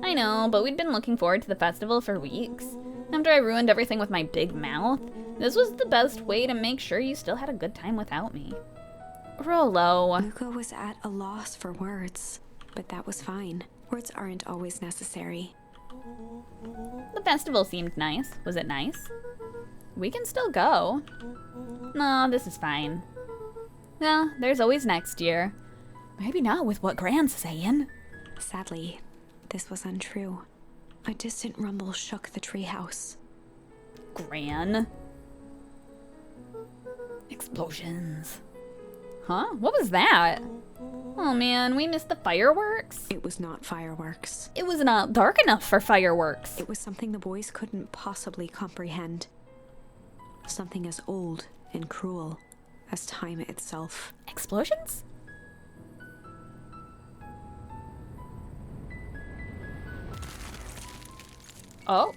Speaker 1: I know, but we'd been looking forward to the festival for weeks. After I ruined everything with my big mouth, this was the best way to make sure you still had a good time without me. Rollo.
Speaker 2: Luca was at a loss for words, but that was fine. Words aren't always necessary.
Speaker 1: The festival seemed nice. Was it nice? We can still go. No, this is fine. Well, there's always next year. Maybe not with what Gran's saying.
Speaker 2: Sadly, this was untrue. A distant rumble shook the treehouse.
Speaker 1: Gran. Explosions. Huh? What was that? Oh man, we missed the fireworks?
Speaker 2: It was not fireworks.
Speaker 1: It was not dark enough for fireworks.
Speaker 2: It was something the boys couldn't possibly comprehend. Something as old and cruel as time itself.
Speaker 1: Explosions? Oh.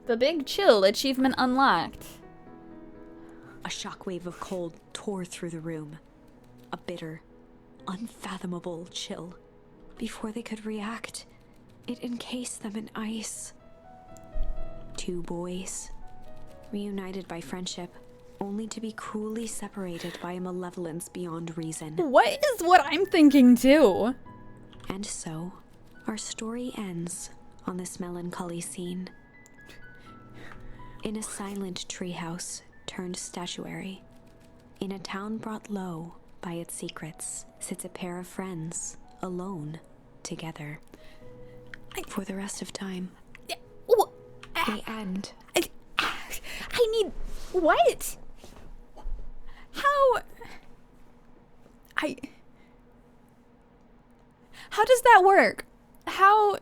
Speaker 1: The Big Chill achievement unlocked.
Speaker 2: A shockwave of cold tore through the room. a bitter, unfathomable chill. Before they could react, it encased them in ice. Two boys, reunited by friendship, only to be cruelly separated by a malevolence beyond reason.
Speaker 1: What is what I'm thinking too?
Speaker 2: And so, our story ends on this melancholy scene. In a silent treehouse turned statuary, in a town brought low by its secrets, sits a pair of friends, alone, together. For the rest of time. They end.
Speaker 1: I need... What? How does that work? How...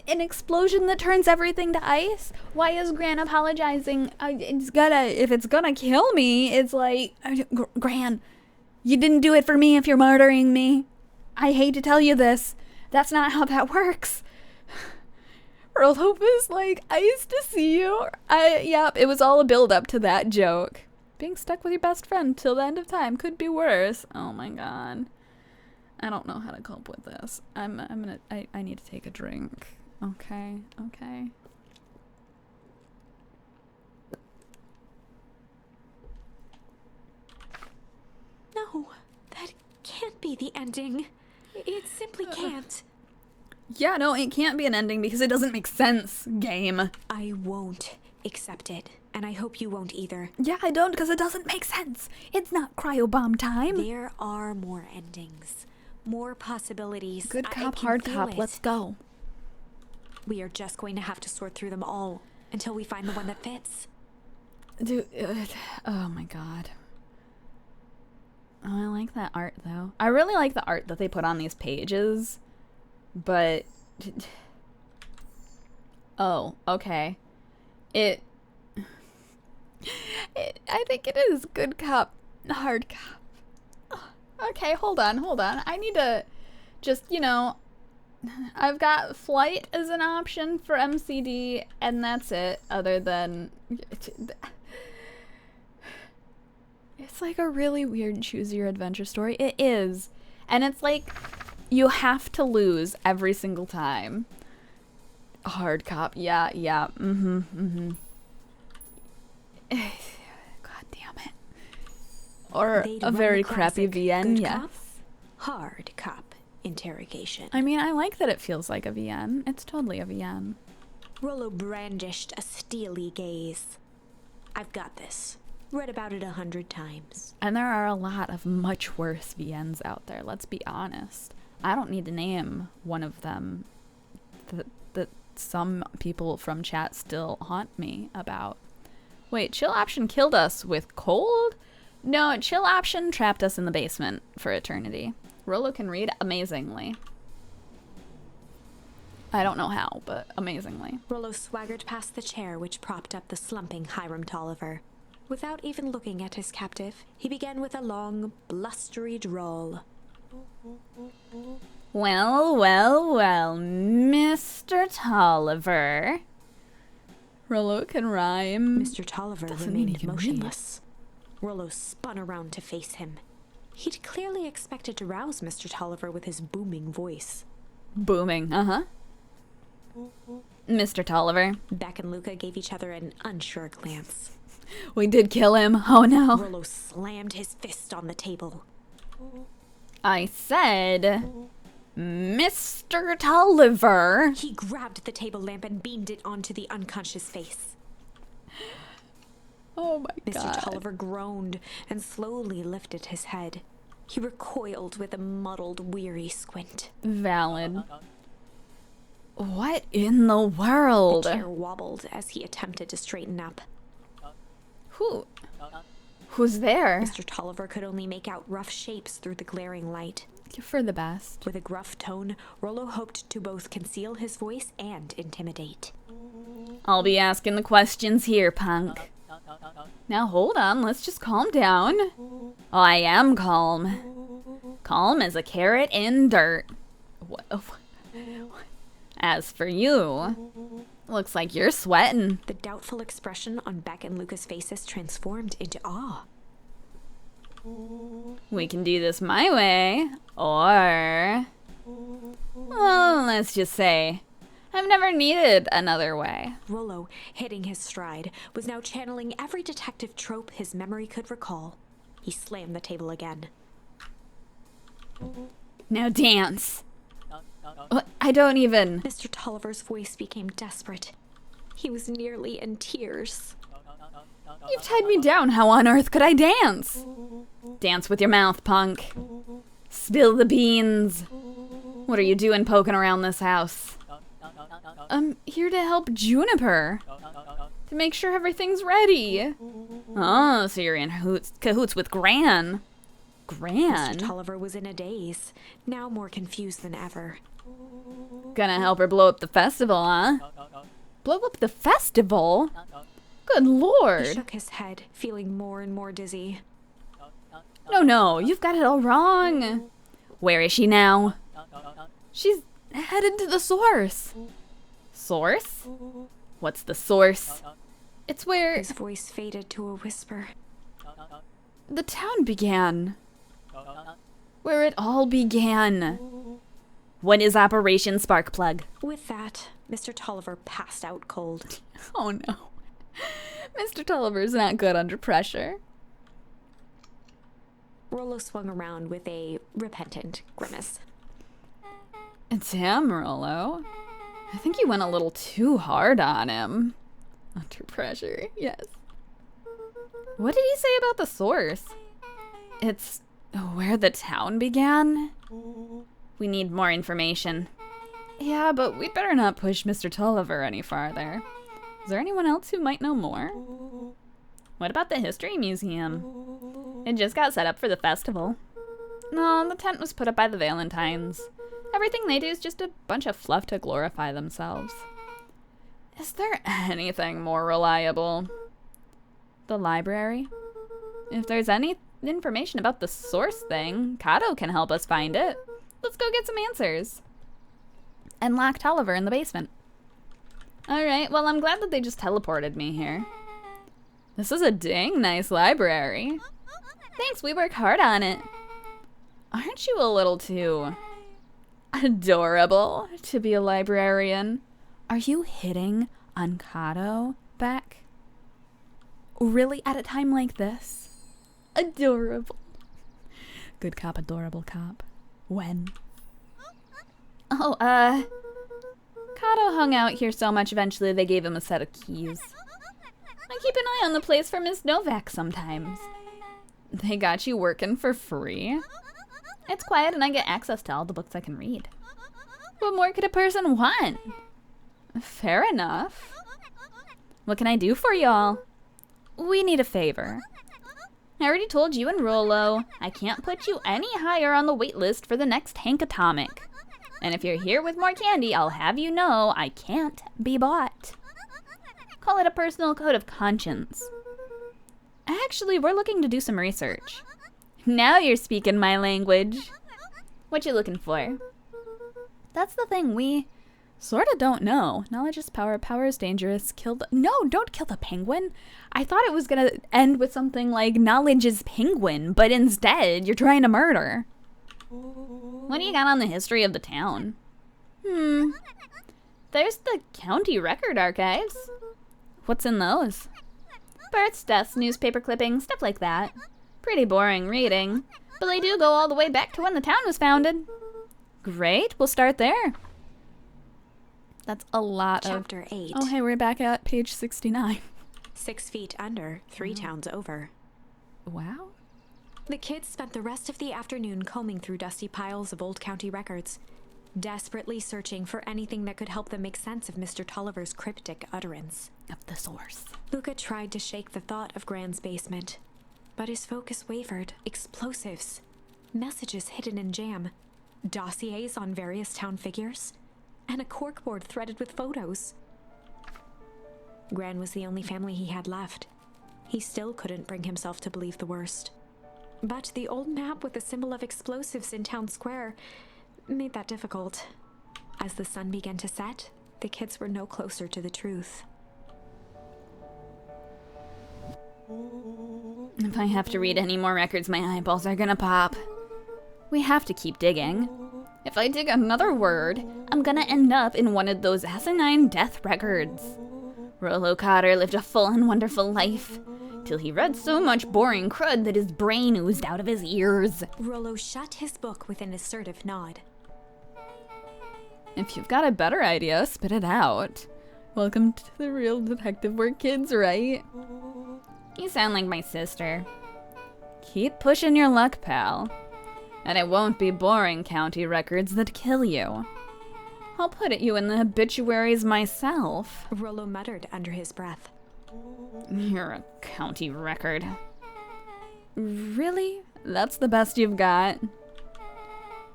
Speaker 1: An explosion that turns everything to ice? Why is Gran apologizing? If it's gonna kill me, it's like... Gran, you didn't do it for me if you're murdering me. I hate to tell you this. That's not how that works. Rolo is like, I used to see you. Yep, it was all a build up to that joke. Being stuck with your best friend till the end of time could be worse. Oh my god. I don't know how to cope with this. I need to take a drink. Okay.
Speaker 2: No, that can't be the ending. It simply can't.
Speaker 1: Yeah, no, it can't be an ending because it doesn't make sense, game.
Speaker 2: I won't accept it, and I hope you won't either.
Speaker 1: Yeah, I don't because it doesn't make sense. It's not cryobomb time.
Speaker 2: There are more endings, more possibilities.
Speaker 1: Good
Speaker 2: I
Speaker 1: cop,
Speaker 2: can
Speaker 1: hard
Speaker 2: feel
Speaker 1: cop,
Speaker 2: it.
Speaker 1: let's go.
Speaker 2: We are just going to have to sort through them all until we find the one that fits.
Speaker 1: Dude, oh my god. Oh, I like that art though. I really like the art that they put on these pages. But oh, okay. I think it is good cop, hard cop. Okay, hold on. I need to just, I've got flight as an option for MCD, and that's it, other than... It's like a really weird choose your adventure story. It is. And it's like, you have to lose every single time. Hard cop, yeah, God damn it. Or
Speaker 2: They'd
Speaker 1: a
Speaker 2: run
Speaker 1: very
Speaker 2: the
Speaker 1: crappy
Speaker 2: classic
Speaker 1: VN,
Speaker 2: good
Speaker 1: yes.
Speaker 2: cop, hard cop interrogation.
Speaker 1: I mean, I like that it feels like a VN. It's totally a VN.
Speaker 2: Rolo brandished a steely gaze. I've got this. Read about it 100 times.
Speaker 1: And there are a lot of much worse VNs out there, let's be honest. I don't need to name one of them that some people from chat still haunt me about. Wait, Chill Option killed us with cold? No, Chill Option trapped us in the basement for eternity. Rolo can read amazingly. I don't know how, but amazingly.
Speaker 2: Rolo swaggered past the chair which propped up the slumping Hiram Tolliver. Without even looking at his captive, he began with a long, blustery drawl.
Speaker 1: Well, Mr. Tolliver. Rolo can rhyme.
Speaker 2: Mr. Tolliver
Speaker 1: Doesn't mean he
Speaker 2: remained
Speaker 1: can
Speaker 2: motionless. Rolo spun around to face him. He'd clearly expected to rouse Mr. Tolliver with his booming voice.
Speaker 1: Booming, Mr. Tolliver.
Speaker 2: Beck and Luca gave each other an unsure glance.
Speaker 1: We did kill him. Oh no.
Speaker 2: Rolo slammed his fist on the table.
Speaker 1: I said, Mr. Tolliver.
Speaker 2: He grabbed the table lamp and beamed it onto the unconscious face.
Speaker 1: Oh my god.
Speaker 2: Mr. Tolliver groaned and slowly lifted his head. He recoiled with a muddled, weary squint.
Speaker 1: Valid. What in the world?
Speaker 2: The chair wobbled as he attempted to straighten up.
Speaker 1: Who's there?
Speaker 2: Mr. Tolliver could only make out rough shapes through the glaring light.
Speaker 1: For the best.
Speaker 2: With a gruff tone, Rolo hoped to both conceal his voice and intimidate.
Speaker 1: I'll be asking the questions here, punk. Now hold on, let's just calm down. Oh, I am calm. Calm as a carrot in dirt. As for you, looks like you're sweating.
Speaker 2: The doubtful expression on Beck and Luca's faces transformed into awe.
Speaker 1: We can do this my way, or... Well, let's just say, I've never needed another way.
Speaker 2: Rollo, hitting his stride, was now channeling every detective trope his memory could recall. He slammed the table again.
Speaker 1: Now dance. I don't even...
Speaker 2: Mr. Tolliver's voice became desperate. He was nearly in tears.
Speaker 1: You've tied me down. How on earth could I dance? Dance with your mouth, punk. Spill the beans. What are you doing poking around this house? I'm here to help Juniper. To make sure everything's ready. Oh, so you're in cahoots with Gran. Gran?
Speaker 2: Mr. Tolliver was in a daze, now more confused than ever.
Speaker 1: Gonna help her blow up the festival, huh? Blow up the festival? Good
Speaker 2: He
Speaker 1: lord.
Speaker 2: shook his head, feeling more and more dizzy.
Speaker 1: No, you've got it all wrong. Where is she now? She's headed to the source. Source? What's the source? It's where
Speaker 2: His voice faded to a whisper.
Speaker 1: the town began. Where it all began. What is Operation Sparkplug?
Speaker 2: With that, Mr. Tolliver passed out cold.
Speaker 1: Oh no. Mr. Tolliver's not good under pressure.
Speaker 2: Rollo swung around with a repentant grimace.
Speaker 1: It's him, Rollo. I think you went a little too hard on him. Under pressure, yes. What did he say about the source? It's where the town began? We need more information. Yeah, but we'd better not push Mr. Tolliver any farther. Is there anyone else who might know more? What about the History Museum? It just got set up for the festival. No, the tent was put up by the Valentines. Everything they do is just a bunch of fluff to glorify themselves. Is there anything more reliable? The library? If there's any information about the source thing, Kato can help us find it. Let's go get some answers. And lock Tolliver in the basement. Alright, well, I'm glad that they just teleported me here. This is a dang nice library. Thanks, we work hard on it. Aren't you a little too adorable to be a librarian? Are you hitting on Kato, Beck? Really, at a time like this? Adorable. Good cop, adorable cop. When? Oh, Kato hung out here so much eventually they gave him a set of keys. I keep an eye on the place for Miss Novak sometimes. They got you working for free? It's quiet and I get access to all the books I can read. What more could a person want? Fair enough. What can I do for y'all? We need a favor. I already told you and Rollo, I can't put you any higher on the wait list for the next Hank Atomic. And if you're here with more candy, I'll have you know I can't be bought. Call it a personal code of conscience. Actually, we're looking to do some research. Now you're speaking my language. What you looking for? That's the thing, we sorta don't know. Knowledge is power, power is dangerous. No, don't kill the penguin. I thought it was gonna end with something like knowledge is penguin, but instead you're trying to murder. What do you got on the history of the town? There's the county record archives. What's in those? Births, deaths, newspaper clippings, stuff like that. Pretty boring reading, but they do go all the way back to when the town was founded. Great, we'll start there. That's a lot of...
Speaker 2: Chapter 8.
Speaker 1: Oh, hey, we're back at page 69.
Speaker 2: 6 feet under, 3 towns over.
Speaker 1: Wow.
Speaker 2: The kids spent the rest of the afternoon combing through dusty piles of old county records, desperately searching for anything that could help them make sense of Mr. Tolliver's cryptic utterance.
Speaker 1: Of the source.
Speaker 2: Luca tried to shake the thought of Gran's basement, but his focus wavered. Explosives, messages hidden in jam, dossiers on various town figures, and a corkboard threaded with photos. Gran was the only family he had left. He still couldn't bring himself to believe the worst. But the old map with the symbol of explosives in town square made that difficult. As the sun began to set, the kids were no closer to the truth.
Speaker 1: If I have to read any more records, my eyeballs are gonna pop. We have to keep digging. If I dig another word, I'm gonna end up in one of those asinine death records. Rollo Cotter lived a full and wonderful life, till he read so much boring crud that his brain oozed out of his ears.
Speaker 2: Rollo shut his book with an assertive nod.
Speaker 1: If you've got a better idea, spit it out. Welcome to the real detective work, kids, right? You sound like my sister. Keep pushing your luck, pal. And it won't be boring county records that kill you. I'll put you in the obituaries myself.
Speaker 2: Rollo muttered under his breath.
Speaker 1: You're a county record. Really? That's the best you've got?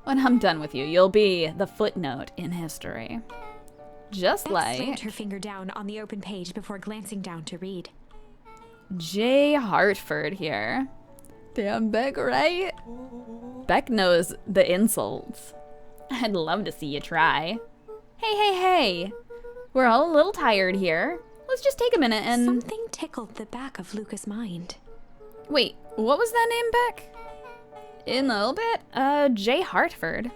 Speaker 1: When I'm done with you, you'll be the footnote in history. Just
Speaker 2: Beth
Speaker 1: like
Speaker 2: slammed her finger down on the open page before glancing down to read.
Speaker 1: J. Hartford here. Damn, Beck, right? Beck knows the insults. I'd love to see you try. Hey. We're all a little tired here. Let's just take a minute and...
Speaker 2: Something tickled the back of Luca's mind.
Speaker 1: Wait, what was that name, Beck? In a little bit? J. Hartford.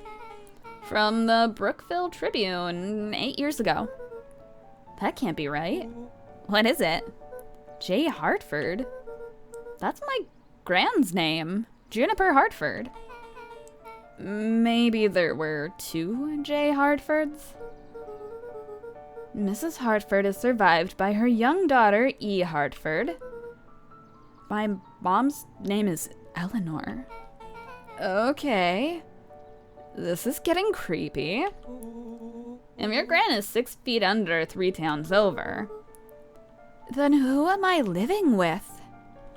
Speaker 1: From the Brookville Tribune 8 years ago. That can't be right. What is it? J. Hartford? That's my grand's name. Juniper Hartford. Maybe there were 2 J. Hartfords? Mrs. Hartford is survived by her young daughter, E. Hartford. My mom's name is Eleanor. Okay. This is getting creepy. If your gran is 6 feet under 3 towns over, then who am I living with?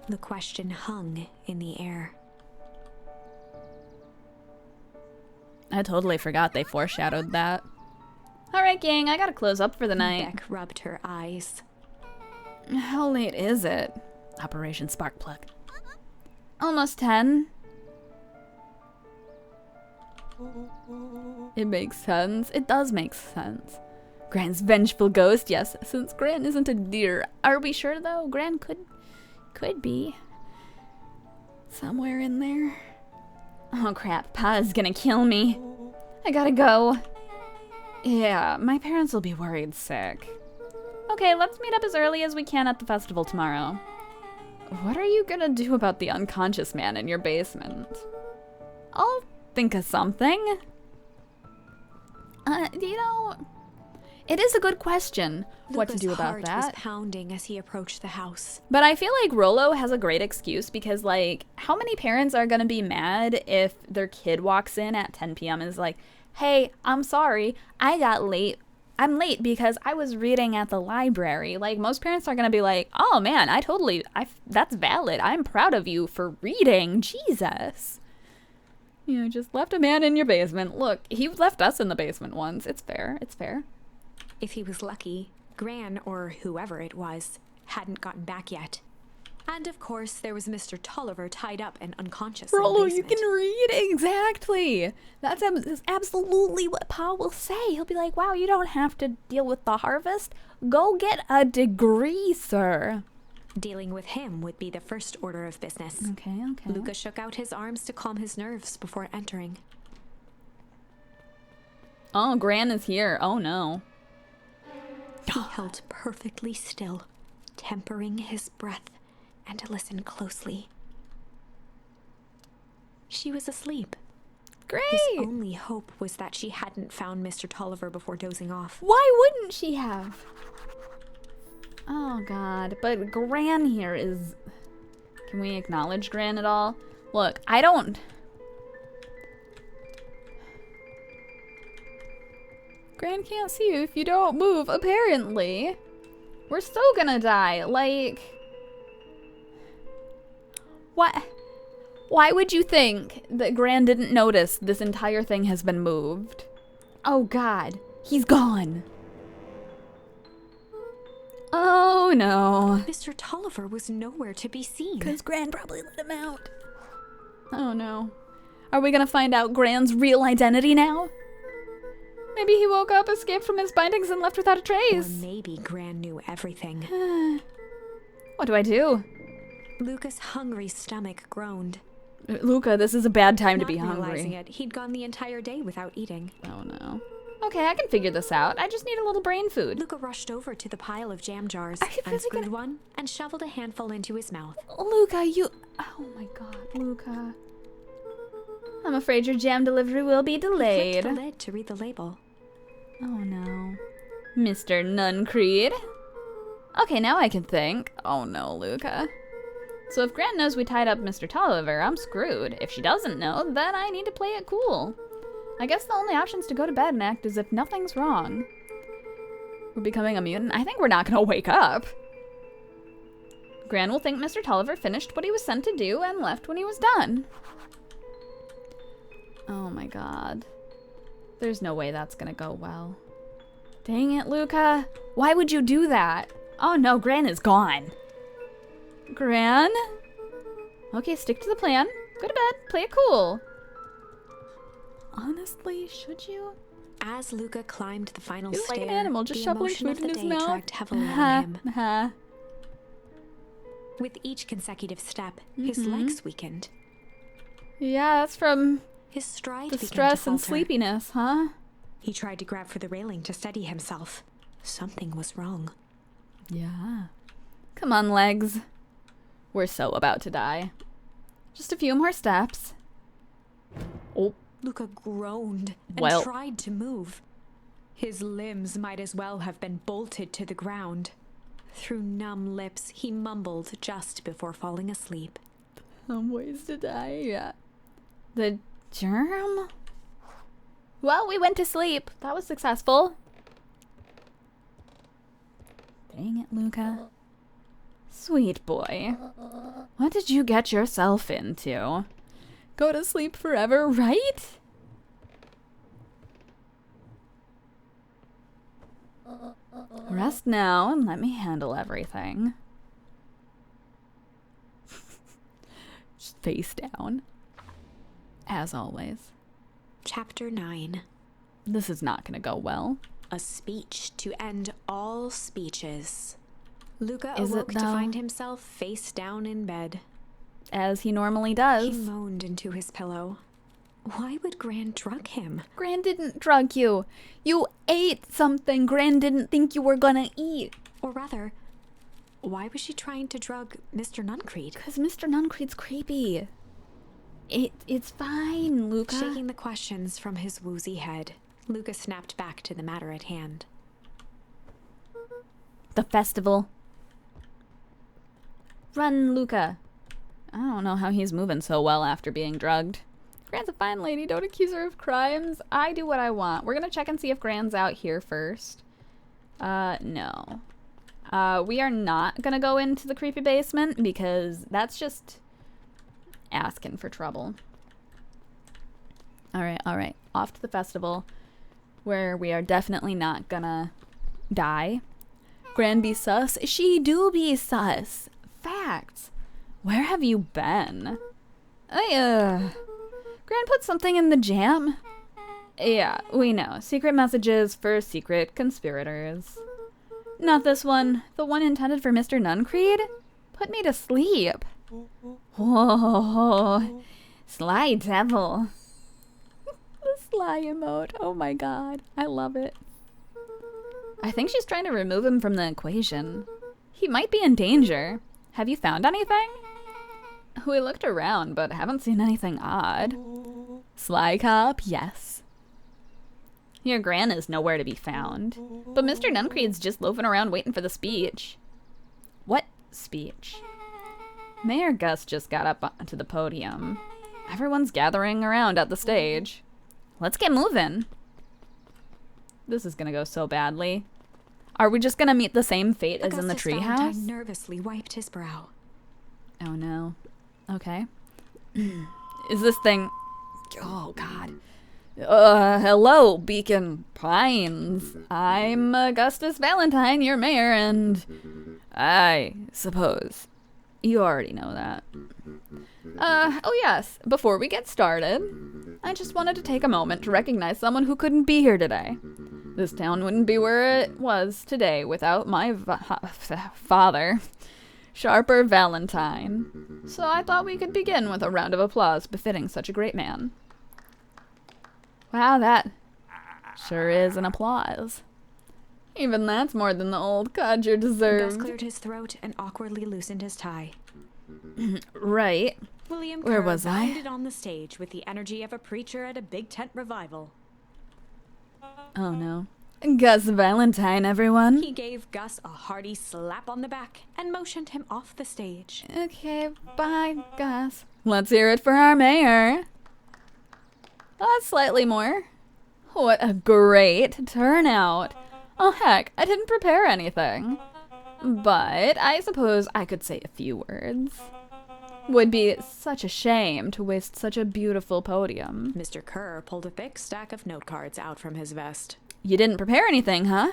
Speaker 2: The question hung in the air.
Speaker 1: I totally forgot they foreshadowed that. Alright, gang, I gotta close up for the night.
Speaker 2: Beck rubbed her eyes.
Speaker 1: How late is it? Operation Sparkplug. Almost 10. It makes sense. It does make sense. Gran's vengeful ghost, yes, since Gran isn't a deer. Are we sure, though? Gran could be. Somewhere in there. Oh, crap. Pa's gonna kill me. I gotta go. Yeah, my parents will be worried sick. Okay, let's meet up as early as we can at the festival tomorrow. What are you gonna do about the unconscious man in your basement? I'll think of something. It is a good question what to
Speaker 2: Luca's
Speaker 1: do about
Speaker 2: heart
Speaker 1: that.
Speaker 2: was pounding as he approached the house.
Speaker 1: But I feel like Rollo has a great excuse because, like, how many parents are gonna be mad if their kid walks in at 10 p.m. and is like, hey, I'm sorry, I got late. I'm late because I was reading at the library. Like, most parents are gonna be like, oh man, that's valid. I'm proud of you for reading. Jesus. You know, just left a man in your basement. Look, he left us in the basement once. It's fair. It's fair.
Speaker 2: If he was lucky, Gran, or whoever it was, hadn't gotten back yet. And of course, there was Mr. Tolliver tied up and unconscious
Speaker 1: Rollo,
Speaker 2: in the
Speaker 1: you
Speaker 2: basement.
Speaker 1: can read. Exactly. That's absolutely what Pa will say. He'll be like, wow, you don't have to deal with the harvest. Go get a degree, sir.
Speaker 2: Dealing with him would be the first order of business.
Speaker 1: Okay.
Speaker 2: Luca shook out his arms to calm his nerves before entering.
Speaker 1: Oh, Gran is here. Oh, no.
Speaker 2: He held perfectly still, tempering his breath, and listened closely. She was asleep.
Speaker 1: Great.
Speaker 2: His only hope was that she hadn't found Mr. Tolliver before dozing off.
Speaker 1: Why wouldn't she have? Oh, God. But Gran here is... Can we acknowledge Gran at all? Look, I don't... Gran can't see you if you don't move, apparently. We're still gonna die. Like... What? Why would you think that Gran didn't notice this entire thing has been moved? Oh, God. He's gone. Oh, no.
Speaker 2: Mr. Tolliver was nowhere to be seen.
Speaker 1: Because Gran probably let him out. Oh, no. Are we gonna find out Gran's real identity now? Maybe he woke up, escaped from his bindings, and left without a
Speaker 2: Or
Speaker 1: trace.
Speaker 2: maybe Gran knew everything.
Speaker 1: What do I do?
Speaker 2: Luca's hungry stomach groaned.
Speaker 1: Luca, this is a bad time to be
Speaker 2: Not realizing
Speaker 1: hungry.
Speaker 2: it, he'd gone the entire day without eating.
Speaker 1: Oh no. Okay, I can figure this out. I just need a little brain food.
Speaker 2: Luca rushed over to the pile of jam jars,
Speaker 1: I really
Speaker 2: unscrewed
Speaker 1: gotta-
Speaker 2: one, and shoveled a handful into his mouth.
Speaker 1: Luca, you... Oh my god, Luca. I'm afraid your jam delivery will be
Speaker 2: He flipped
Speaker 1: delayed.
Speaker 2: the lid to read the label.
Speaker 1: Oh no. Mr. Nuncreed. Okay, now I can think. Oh no, Luca. So if Grant knows we tied up Mr. Tolliver, I'm screwed. If she doesn't know, then I need to play it cool. I guess the only option is to go to bed and act as if nothing's wrong. We're becoming a mutant? I think we're not gonna wake up. Gran will think Mr. Tolliver finished what he was sent to do and left when he was done. Oh my god. There's no way that's gonna go well. Dang it, Luca. Why would you do that? Oh no, Gran is gone. Gran? Okay, stick to the plan. Go to bed. Play it cool. Honestly, should you?
Speaker 2: As Luca climbed the final
Speaker 1: He's
Speaker 2: stair,
Speaker 1: like an animal, just
Speaker 2: the
Speaker 1: shoveling
Speaker 2: emotion
Speaker 1: food
Speaker 2: of
Speaker 1: in
Speaker 2: the
Speaker 1: his
Speaker 2: day
Speaker 1: mouth.
Speaker 2: dragged heavily on him.
Speaker 1: Ha.
Speaker 2: With each consecutive step, his legs weakened.
Speaker 1: Yeah, that's from
Speaker 2: His stride
Speaker 1: the
Speaker 2: began
Speaker 1: stress
Speaker 2: to
Speaker 1: and
Speaker 2: falter.
Speaker 1: sleepiness, huh?
Speaker 2: He tried to grab for the railing to steady himself. Something was wrong.
Speaker 1: Yeah. Come on, legs. We're so about to die. Just a few more steps. Oh,
Speaker 2: Luca groaned and
Speaker 1: Well.
Speaker 2: tried to move. His limbs might as well have been bolted to the ground. Through numb lips, he mumbled just before falling asleep.
Speaker 1: some ways to die, yeah. The germ? Well, we went to sleep. That was successful. Dang it, Luca. Sweet boy. What did you get yourself into? Go to sleep forever, right? Rest now and let me handle everything. Just face down. As always.
Speaker 2: Chapter 9.
Speaker 1: This is not gonna go well.
Speaker 2: A speech to end all speeches. Luca
Speaker 1: Is it,
Speaker 2: awoke to
Speaker 1: though?
Speaker 2: find himself face down in bed.
Speaker 1: As he normally
Speaker 2: He
Speaker 1: does.
Speaker 2: moaned into his pillow. Why would Gran drug him?
Speaker 1: Gran didn't drug you. You ate something Gran didn't think you were gonna eat.
Speaker 2: Or rather, why was she trying to drug Mr. Nuncreed?
Speaker 1: Because Mr. Nuncreed's creepy. It's fine, Luca.
Speaker 2: Shaking the questions from his woozy head, Luca snapped back to the matter at hand.
Speaker 1: The festival. Run, Luca. I don't know how he's moving so well after being drugged. Gran's a fine lady. Don't accuse her of crimes. I do what I want. We're gonna check and see if Gran's out here first. No. We are not gonna go into the creepy basement because that's just asking for trouble. Alright. Off to the festival where we are definitely not gonna die. Gran be sus. She do be sus. Facts. Where have you been? Gran put something in the jam. Yeah, we know. Secret messages for secret conspirators. Not this one. The one intended for Mr. Nuncreed? Put me to sleep. Whoa. Sly devil. The sly emote. Oh my god. I love it. I think she's trying to remove him from the equation. He might be in danger. Have you found anything? We looked around, but haven't seen anything odd. Sly cop, yes. Your Gran is nowhere to be found. But Mr. Nuncreed's just loafing around waiting for the speech. What speech? Mayor Gus just got up onto the podium. Everyone's gathering around at the stage. Let's get moving. This is gonna go so badly. Are we just gonna meet the same fate as in the
Speaker 2: Augustus Valentine
Speaker 1: treehouse?
Speaker 2: nervously wiped his brow.
Speaker 1: Oh no. Okay. Is this thing... Oh god. Hello, Beacon Pines. I'm Augustus Valentine, your mayor, and I suppose you already know that. Oh yes, before we get started, I just wanted to take a moment to recognize someone who couldn't be here today. This town wouldn't be where it was today without my father. Sharper Valentine. So I thought we could begin with a round of applause befitting such a great man. Wow, that sure is an applause. Even that's more than the old codger
Speaker 2: Gus
Speaker 1: deserved.
Speaker 2: cleared his throat and awkwardly loosened his tie.
Speaker 1: Right.
Speaker 2: William
Speaker 1: Where
Speaker 2: Kerr
Speaker 1: was I?
Speaker 2: bounded on the stage with the energy of a preacher at a big tent revival.
Speaker 1: Oh no. Gus Valentine, everyone.
Speaker 2: He gave Gus a hearty slap on the back and motioned him off the stage.
Speaker 1: Okay, bye, Gus. Let's hear it for our mayor. Slightly more. What a great turnout. Oh heck, I didn't prepare anything. But I suppose I could say a few words. Would be such a shame to waste such a beautiful podium.
Speaker 2: Mr. Kerr pulled a thick stack of note cards out from his vest.
Speaker 1: You didn't prepare anything, huh?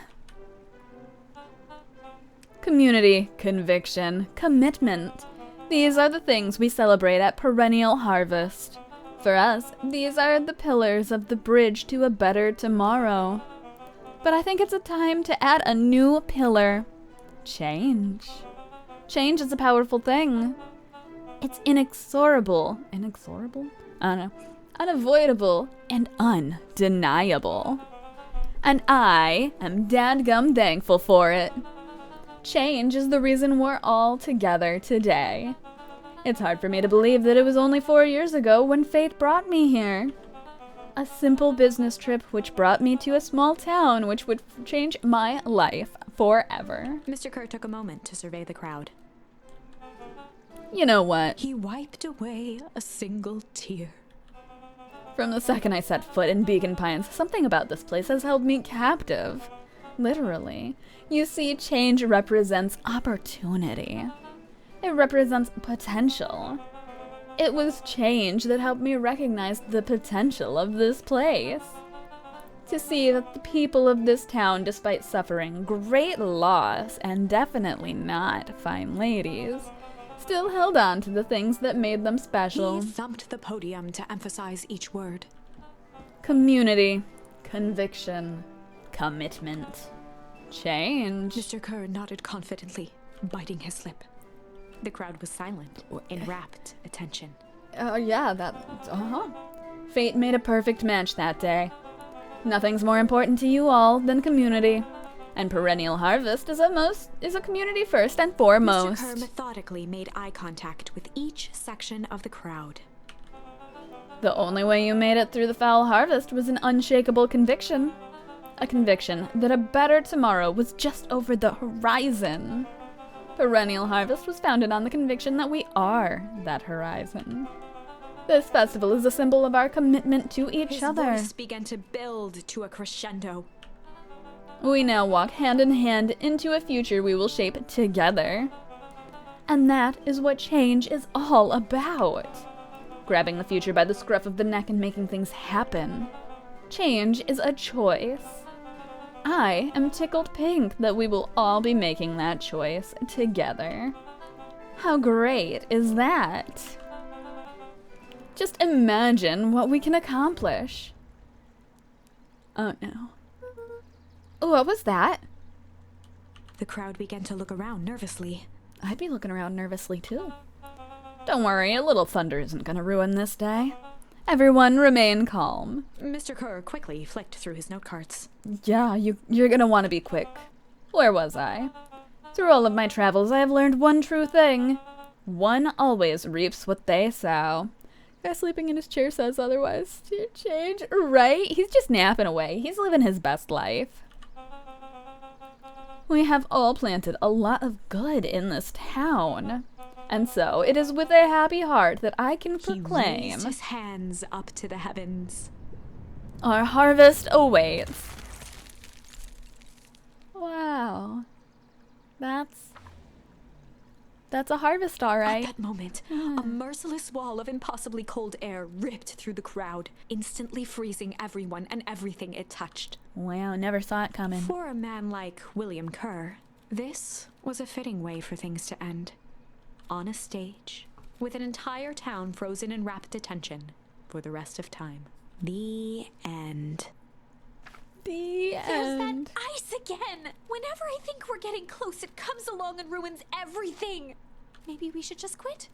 Speaker 1: Community, conviction, commitment. These are the things we celebrate at Perennial Harvest. For us, these are the pillars of the bridge to a better tomorrow. But I think it's a time to add a new pillar. Change. Change is a powerful thing. It's inexorable. Inexorable? I don't know. Unavoidable and undeniable. And I am dadgum thankful for it. Change is the reason we're all together today. It's hard for me to believe that it was only 4 years ago when fate brought me here. A simple business trip which brought me to a small town which would change my life forever.
Speaker 2: Mr. Kerr took a moment to survey the crowd.
Speaker 1: You know what?
Speaker 2: He wiped away a single tear.
Speaker 1: From the second I set foot in Beacon Pines, something about this place has held me captive. Literally. You see, change represents opportunity. It represents potential. It was change that helped me recognize the potential of this place. To see that the people of this town, despite suffering great loss and definitely not fine ladies, still held on to the things that made them special.
Speaker 2: He thumped the podium to emphasize each word.
Speaker 1: Community, conviction, commitment, change.
Speaker 2: Mr. Kerr nodded confidently, biting his lip. The crowd was silent, in rapt attention.
Speaker 1: Yeah, Fate made a perfect match that day. Nothing's more important to you all than community. And Perennial Harvest is a community first and foremost.
Speaker 2: Mr. Kerr methodically made eye contact with each section of the crowd.
Speaker 1: The only way you made it through the foul harvest was an unshakable conviction. A conviction that a better tomorrow was just over the horizon. Perennial Harvest was founded on the conviction that we are that horizon. This festival is a symbol of our commitment to each other.
Speaker 2: His voice began to build to a crescendo.
Speaker 1: We now walk hand in hand into a future we will shape together. And that is what change is all about. Grabbing the future by the scruff of the neck and making things happen. Change is a choice. I am tickled pink that we will all be making that choice together. How great is that? Just imagine what we can accomplish. Oh no. What was that?
Speaker 2: The crowd began to look around nervously.
Speaker 1: I'd be looking around nervously too. Don't worry, a little thunder isn't gonna ruin this day. Everyone remain calm.
Speaker 2: Mr. Kerr quickly flicked through his note cards.
Speaker 1: Yeah, you're gonna want to be quick. Where was I? Through all of my travels, I have learned one true thing. One always reaps what they sow. Guy sleeping in his chair says otherwise. Change, right? He's just napping away. He's living his best life. We have all planted a lot of good in this town. And so, it is with a happy heart that I can proclaim
Speaker 2: He raised his hands up to the heavens.
Speaker 1: our harvest awaits. Wow. That's a harvest, all
Speaker 2: At
Speaker 1: right.
Speaker 2: that moment, a merciless wall of impossibly cold air ripped through the crowd, instantly freezing everyone and everything it touched.
Speaker 1: Wow, never saw it coming.
Speaker 2: For a man like William Kerr, this was a fitting way for things to end. On a stage, with an entire town frozen in rapt attention for the rest of time. The end.
Speaker 1: The
Speaker 2: There's
Speaker 1: end.
Speaker 2: that ice again! Whenever I think we're getting close, it comes along and ruins everything! Maybe we should just quit?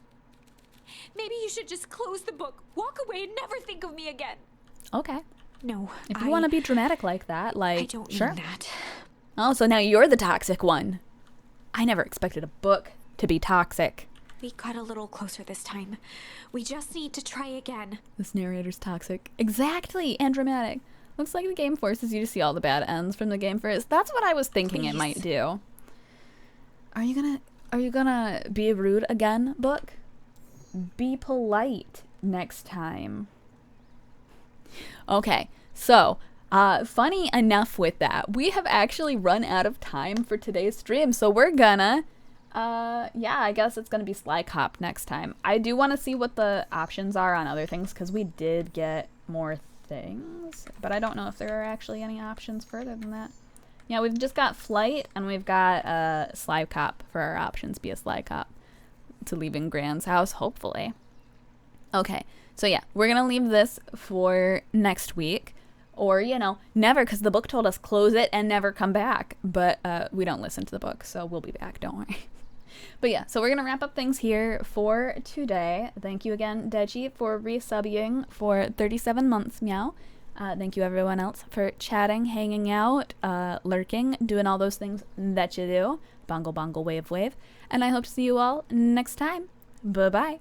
Speaker 2: Maybe you should just close the book, walk away, and never think of me again.
Speaker 1: Okay.
Speaker 2: No,
Speaker 1: If you want to be dramatic like that, like,
Speaker 2: I don't
Speaker 1: sure.
Speaker 2: mean that.
Speaker 1: Oh, so now you're the toxic one. I never expected a book to be toxic.
Speaker 2: We got a little closer this time. We just need to try again.
Speaker 1: This narrator's toxic. Exactly, and dramatic. Looks like the game forces you to see all the bad ends from the game first. That's what I was thinking it might do. Are you gonna be rude again, book? Be polite next time. Okay, so funny enough with that, we have actually run out of time for today's stream, so we're gonna yeah, I guess it's gonna be Sly Cop next time. I do want to see what the options are on other things, because we did get more things, but I don't know if there are actually any options further than that. Yeah, we've just got Flight, and we've got Sly Cop for our options. Be a Sly Cop to leaving Gran's house, hopefully. Okay, so yeah, we're gonna leave this for next week, or, you know, never, because the book told us close it and never come back, but we don't listen to the book, so we'll be back, don't worry. But yeah, so we're gonna wrap up things here for today. Thank you again, Deji, for resubbing for 37 months, meow. Thank you everyone else for chatting, hanging out, lurking, doing all those things that you do. Bongle bongle wave wave. And I hope to see you all next time. Bye bye.